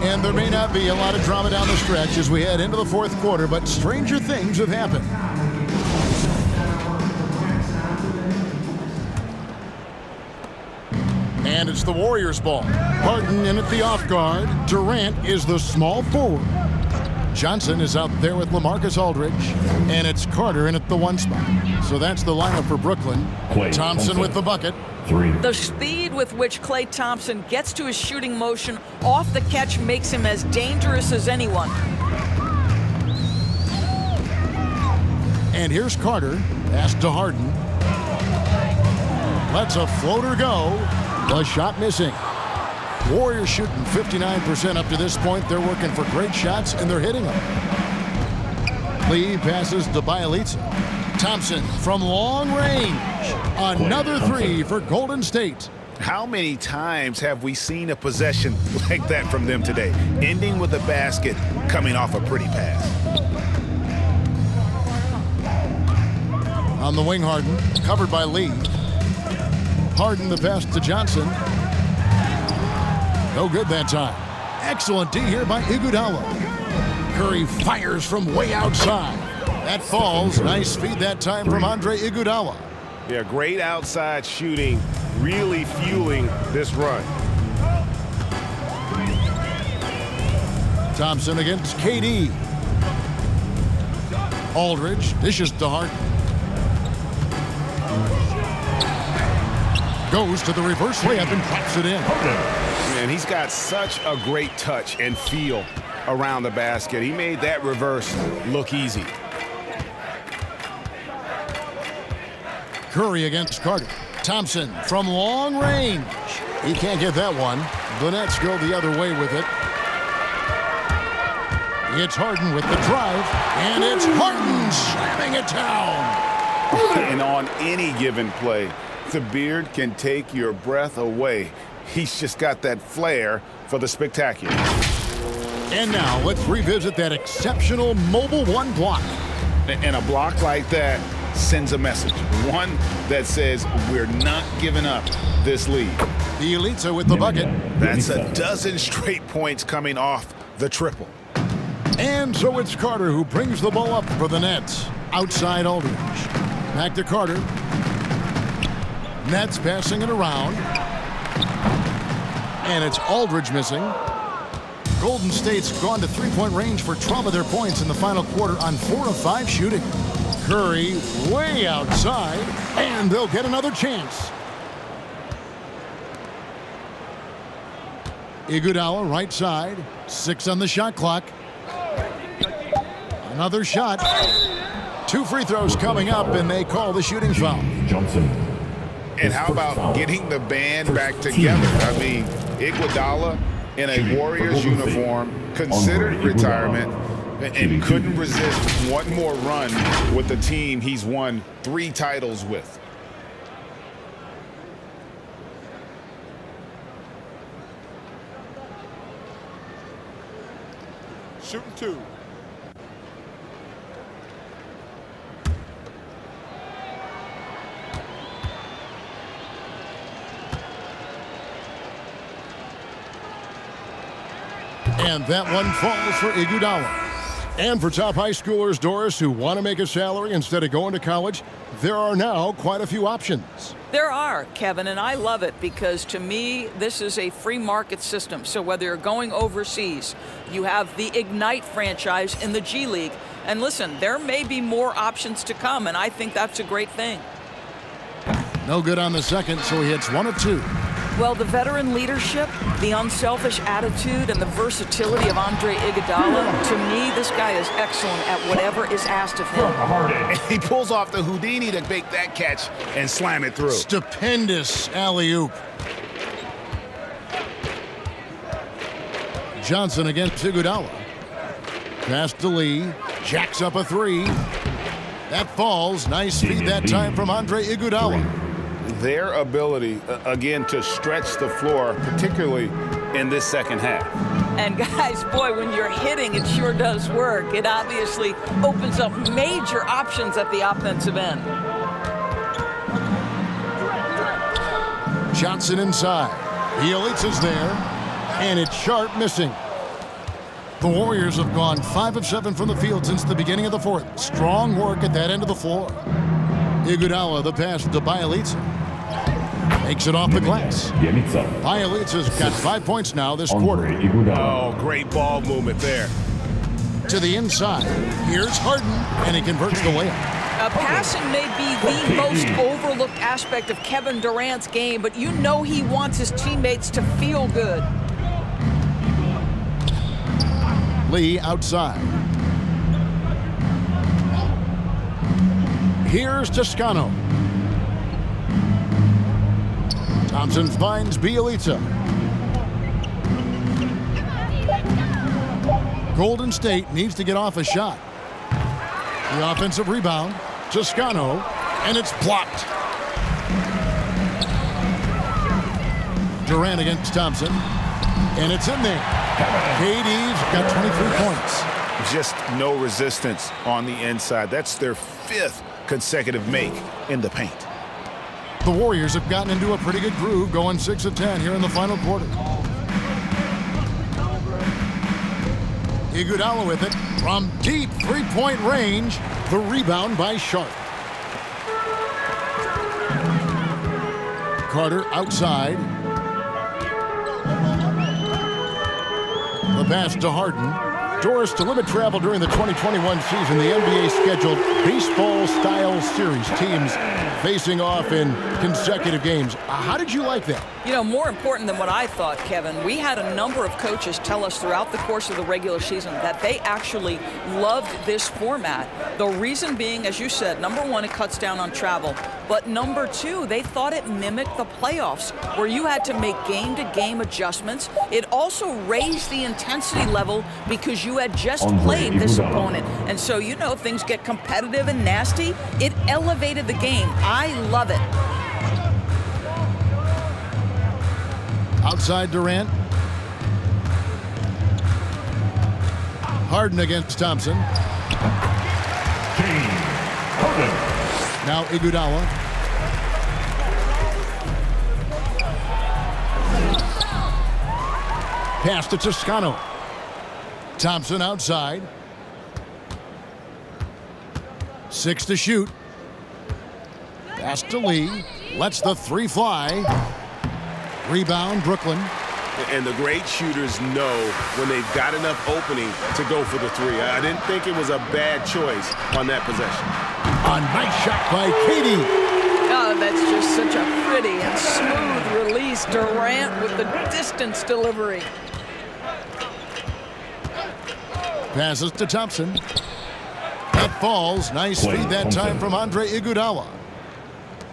And there may not be a lot of drama down the stretch as we head into the fourth quarter, but stranger things have happened. And it's the Warriors' ball. Harden in at the off guard. Durant is the small forward. Johnson is out there with LaMarcus Aldridge. And it's Carter in at the 1 spot. So that's the lineup for Brooklyn. Thompson with the bucket. 3. The speed with which Klay Thompson gets to his shooting motion off the catch makes him as dangerous as anyone. And here's Carter. Pass to Harden. Lets a floater go. The shot missing. Warriors shooting 59% up to this point. They're working for great shots, and they're hitting them. Lee passes to Bielitsa. Thompson from long range. Another 3 for Golden State. How many times have we seen a possession like that from them today, ending with a basket coming off a pretty pass? On the wing, Harden, covered by Lee. Harden the pass to Johnson. No good that time. Excellent D here by Iguodala. Curry fires from way outside. That falls. Nice feed that time from Andre Iguodala. Yeah, great outside shooting, really fueling this run. Thompson against KD. Aldridge dishes to Harden. Goes to the reverse layup and drops it in. Man, he's got such a great touch and feel around the basket. He made that reverse look easy. Curry against Carter. Thompson from long range. He can't get that one. The Nets go the other way with it. It's Harden with the drive, and it's Harden slamming it down. And on any given play, the beard can take your breath away. He's just got that flair for the spectacular. And now let's revisit that exceptional mobile 1 block. And a block like that sends a message. One that says we're not giving up this lead. Bielitsa with the bucket. That's a dozen straight points coming off the triple. And so it's Carter who brings the ball up for the Nets. Outside Aldridge. Back to Carter. Nets passing it around. And it's Aldridge missing. Golden State's gone to three-point range for 12 of their points in the final quarter on 4 of 5 shooting. Curry way outside, and they'll get another chance. Iguodala right side, 6 on the shot clock. Another shot. 2 free throws coming up, and they call the shooting foul. Johnson. And how about getting the band back together? I mean, Iguodala in a Warriors uniform, considered retirement, and couldn't resist one more run with the team he's won 3 titles with. Shooting 2. And that one falls for Iguodala. And for top high schoolers, Doris, who want to make a salary instead of going to college, there are now quite a few options. There are, Kevin, and I love it because to me, this is a free market system. So whether you're going overseas, you have the Ignite franchise in the G League. And listen, there may be more options to come, and I think that's a great thing. No good on the second, so he hits 1 of 2. Well, the veteran leadership, the unselfish attitude, and the versatility of Andre Iguodala, to me, this guy is excellent at whatever is asked of him. And he pulls off the Houdini to make that catch and slam it through. Stupendous alley-oop. Johnson against Iguodala. Pass to Lee. Jacks up a 3. That falls. Nice feed that time from Andre Iguodala. Their ability, again, to stretch the floor, particularly in this second half. And guys, boy, when you're hitting, it sure does work. It obviously opens up major options at the offensive end. Johnson inside. Bielitsa's there, and it's Sharp missing. The Warriors have gone 5 of 7 from the field since the beginning of the fourth. Strong work at that end of the floor. Iguodala, the pass to Bielitsa. Makes it off the glass. Bielitsa's got 5 points now this quarter. Oh, great ball movement there. To the inside. Here's Harden, and he converts the layup. Passing may be the most overlooked aspect of Kevin Durant's game, but you know he wants his teammates to feel good. Lee outside. Here's Toscano. Thompson finds Bielitsa. Golden State needs to get off a shot. The offensive rebound. Toscano, and it's blocked. Durant against Thompson, and it's in there. KD's got 23 points. Just no resistance on the inside. That's their 5th consecutive make in the paint. The Warriors have gotten into a pretty good groove, going 6 of 10 here in the final quarter. Iguodala with it from deep three-point range. The rebound by Sharp. Carter outside. The pass to Harden. Doris, to limit travel during the 2021 season, the NBA scheduled baseball-style series, teams facing off in consecutive games. How did you like that? You know, more important than what I thought, Kevin, we had a number of coaches tell us throughout the course of the regular season that they actually loved this format. The reason being, as you said, number 1, it cuts down on travel. But number 2, they thought it mimicked the playoffs, where you had to make game-to-game adjustments. It also raised the intensity level because you had just played this opponent. And so, you know, things get competitive and nasty. It elevated the game. I love it. Outside Durant. Harden against Thompson. Now Iguodala. Pass to Toscano. Thompson outside. 6 to shoot. Pass to Lee. Lets the 3 fly. Rebound, Brooklyn. And the great shooters know when they've got enough opening to go for the three. I didn't think it was a bad choice on that possession. A nice shot by Katie. Oh, that's just such a pretty and smooth release. Durant with the distance delivery. Passes to Thompson. That falls. Nice feed that time from Andre Iguodala.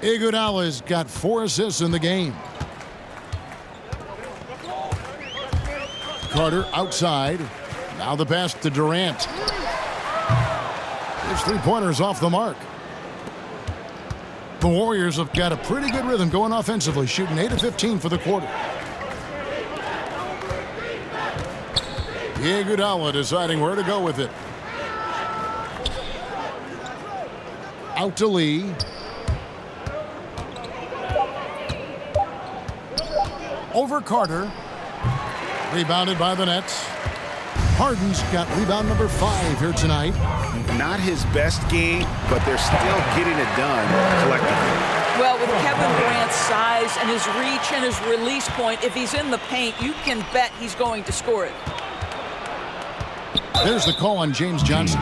Iguodala's got 4 assists in the game. Carter outside. Now the pass to Durant. His three-pointers off the mark. The Warriors have got a pretty good rhythm going offensively, shooting 8 of 15 for the quarter. Iguodala deciding where to go with it. Out to Lee. Over Carter. Rebounded by the Nets. Harden's got rebound number 5 here tonight. Not his best game, but they're still getting it done collectively. Well, with Kevin Durant's size and his reach and his release point, if he's in the paint, you can bet he's going to score it. There's the call on James Johnson.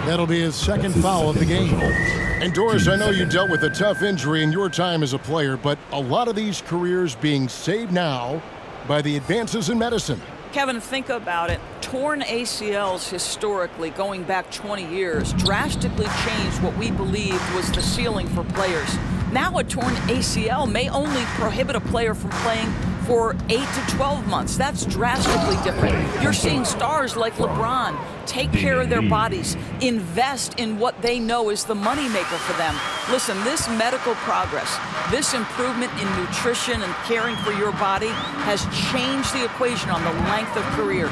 That'll be his second foul of the game. And Doris, I know you dealt with a tough injury in your time as a player, but a lot of these careers being saved now by the advances in medicine. Kevin, think about it. Torn ACLs historically, going back 20 years, drastically changed what we believed was the ceiling for players. Now a torn ACL may only prohibit a player from playing for 8 to 12 months. That's drastically different. You're seeing stars like LeBron take care of their bodies, invest in what they know is the moneymaker for them. Listen, this medical progress, this improvement in nutrition and caring for your body has changed the equation on the length of careers.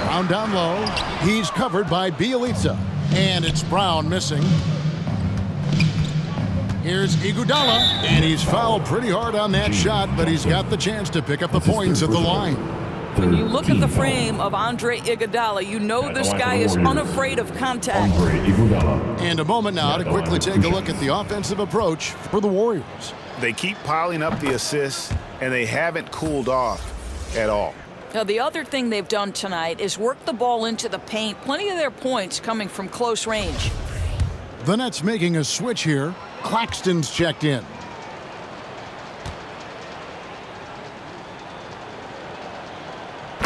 Brown down low. He's covered by Bielitsa. And it's Brown missing. Here's Iguodala, and he's fouled pretty hard on that shot, but he's got the chance to pick up the points at the line. When you look at the frame of Andre Iguodala, you know this guy is unafraid of contact. And a moment now to quickly take a look at the offensive approach for the Warriors. They keep piling up the assists, and they haven't cooled off at all. Now, the other thing they've done tonight is work the ball into the paint. Plenty of their points coming from close range. The Nets making a switch here. Claxton's checked in.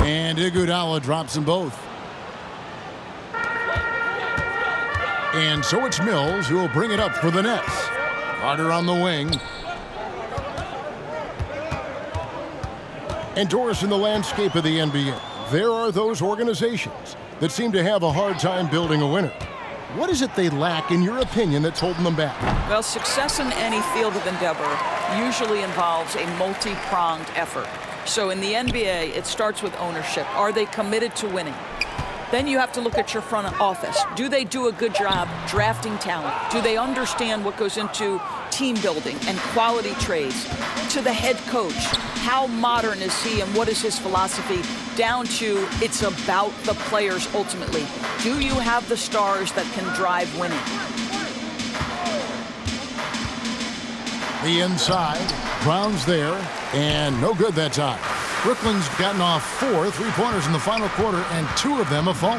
And Iguodala drops them both. And so it's Mills who will bring it up for the Nets. Carter on the wing. And Doris, in the landscape of the NBA, there are those organizations that seem to have a hard time building a winner. What is it they lack, in your opinion, that's holding them back? Well, success in any field of endeavor usually involves a multi-pronged effort. So in the NBA, it starts with ownership. Are they committed to winning? Then you have to look at your front office. Do they do a good job drafting talent? Do they understand what goes into team building and quality trades? To the head coach, how modern is he and what is his philosophy? Down to it's about the players ultimately. Do you have the stars that can drive winning? The inside, Brown's there, and no good that time. Brooklyn's gotten off 4 three-pointers in the final quarter, and 2 of them have fallen.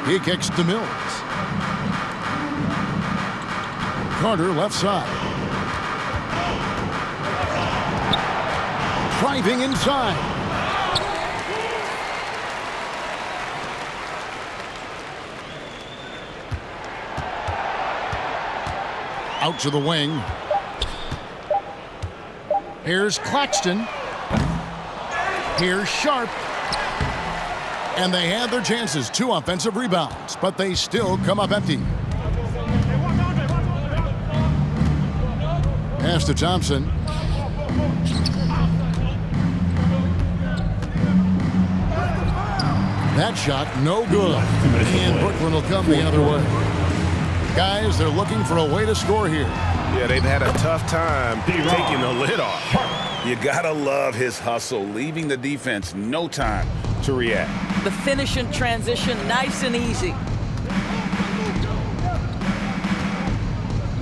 He kicks to Mills. Carter left side. Driving inside. Out to the wing. Here's Claxton. Here's Sharp. And they had their chances. 2 offensive rebounds, but they still come up empty. Pass to Thompson. That shot, no good. And Brooklyn will come the other way. Guys, they're looking for a way to score here. Yeah, they've had a tough time taking the lid off. You gotta love his hustle, leaving the defense no time to react. The finish in transition, nice and easy.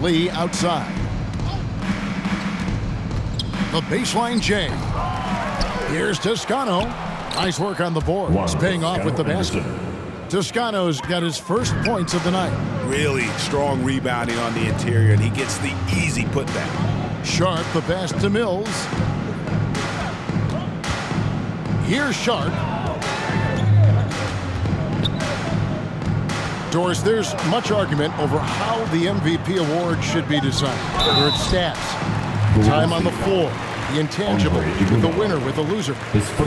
Lee outside. The baseline J. Here's Toscano. Nice work on the boards, paying off with the basket. Toscano's got his first points of the night. Really strong rebounding on the interior, and he gets the easy putback. Sharp, the pass to Mills. Here's Sharp. Doris, there's much argument over how the MVP award should be decided, whether it's stats, time on the floor, the intangible, with the winner, with the loser.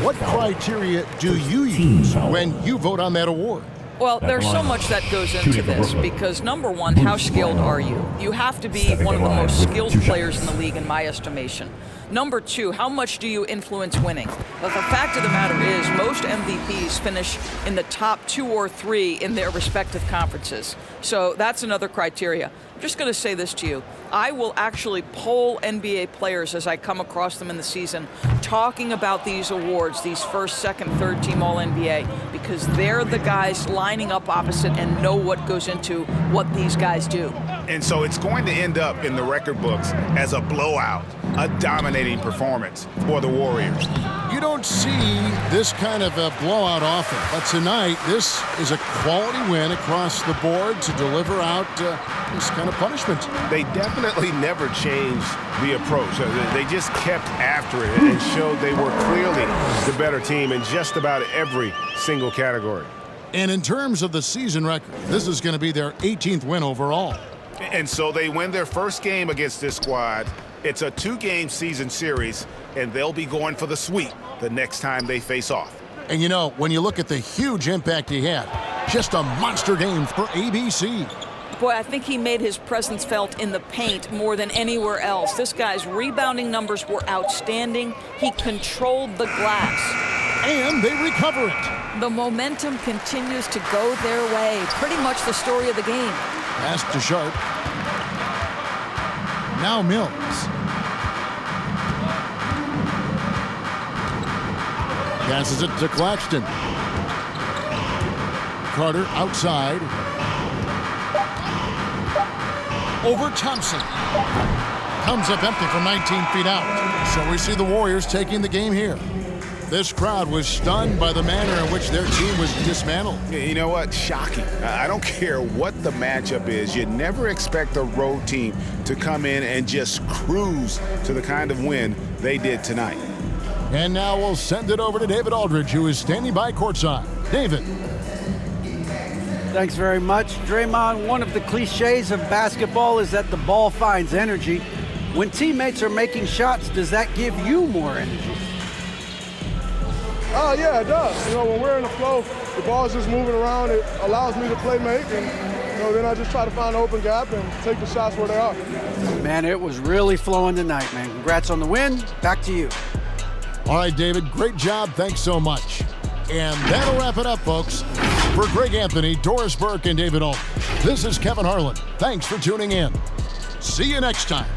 What criteria do you use when you vote on that award? Well, there's so much that goes into this because, number one, how skilled are you? You have to be one of the most skilled players in the league, in my estimation. Number two, how much do you influence winning? But the fact of the matter is most MVPs finish in the top 2 or 3 in their respective conferences. So that's another criteria. I'm just going to say this to you. I will actually poll NBA players as I come across them in the season, talking about these awards, these first, second, third team All-NBA, because they're the guys lining up opposite and know what goes into what these guys do. And so it's going to end up in the record books as a blowout, a dominating performance for the Warriors. You don't see this kind of a blowout often, but tonight this is a quality win across the board to deliver out this kind of punishment. They definitely never changed the approach. They just kept after it and showed they were clearly the better team in just about every single category. And in terms of the season record, this is going to be their 18th win overall. And so they win their first game against this squad. It's a 2-game season series, and they'll be going for the sweep the next time they face off. And you know, when you look at the huge impact he had, just a monster game for ABC. Boy, I think he made his presence felt in the paint more than anywhere else. This guy's rebounding numbers were outstanding. He controlled the glass. And they recover it. The momentum continues to go their way. Pretty much the story of the game. Pass to Sharp. Now Mills. Passes it to Claxton. Carter outside. Over Thompson. Comes up empty from 19 feet out. So we see the Warriors taking the game here. This crowd was stunned by the manner in which their team was dismantled. You know what? Shocking. I don't care what the matchup is. You never expect a road team to come in and just cruise to the kind of win they did tonight. And now we'll send it over to David Aldridge, who is standing by courtside. David. Thanks very much. Draymond, one of the cliches of basketball is that the ball finds energy. When teammates are making shots, does that give you more energy? Oh, yeah, it does. You know, when we're in the flow, the ball's just moving around. It allows me to play make, and then I just try to find an open gap and take the shots where they are. Man, it was really flowing tonight, man. Congrats on the win. Back to you. All right, David, great job. Thanks so much. And that'll wrap it up, folks. For Greg Anthony, Doris Burke, and David Aldridge, this is Kevin Harlan. Thanks for tuning in. See you next time.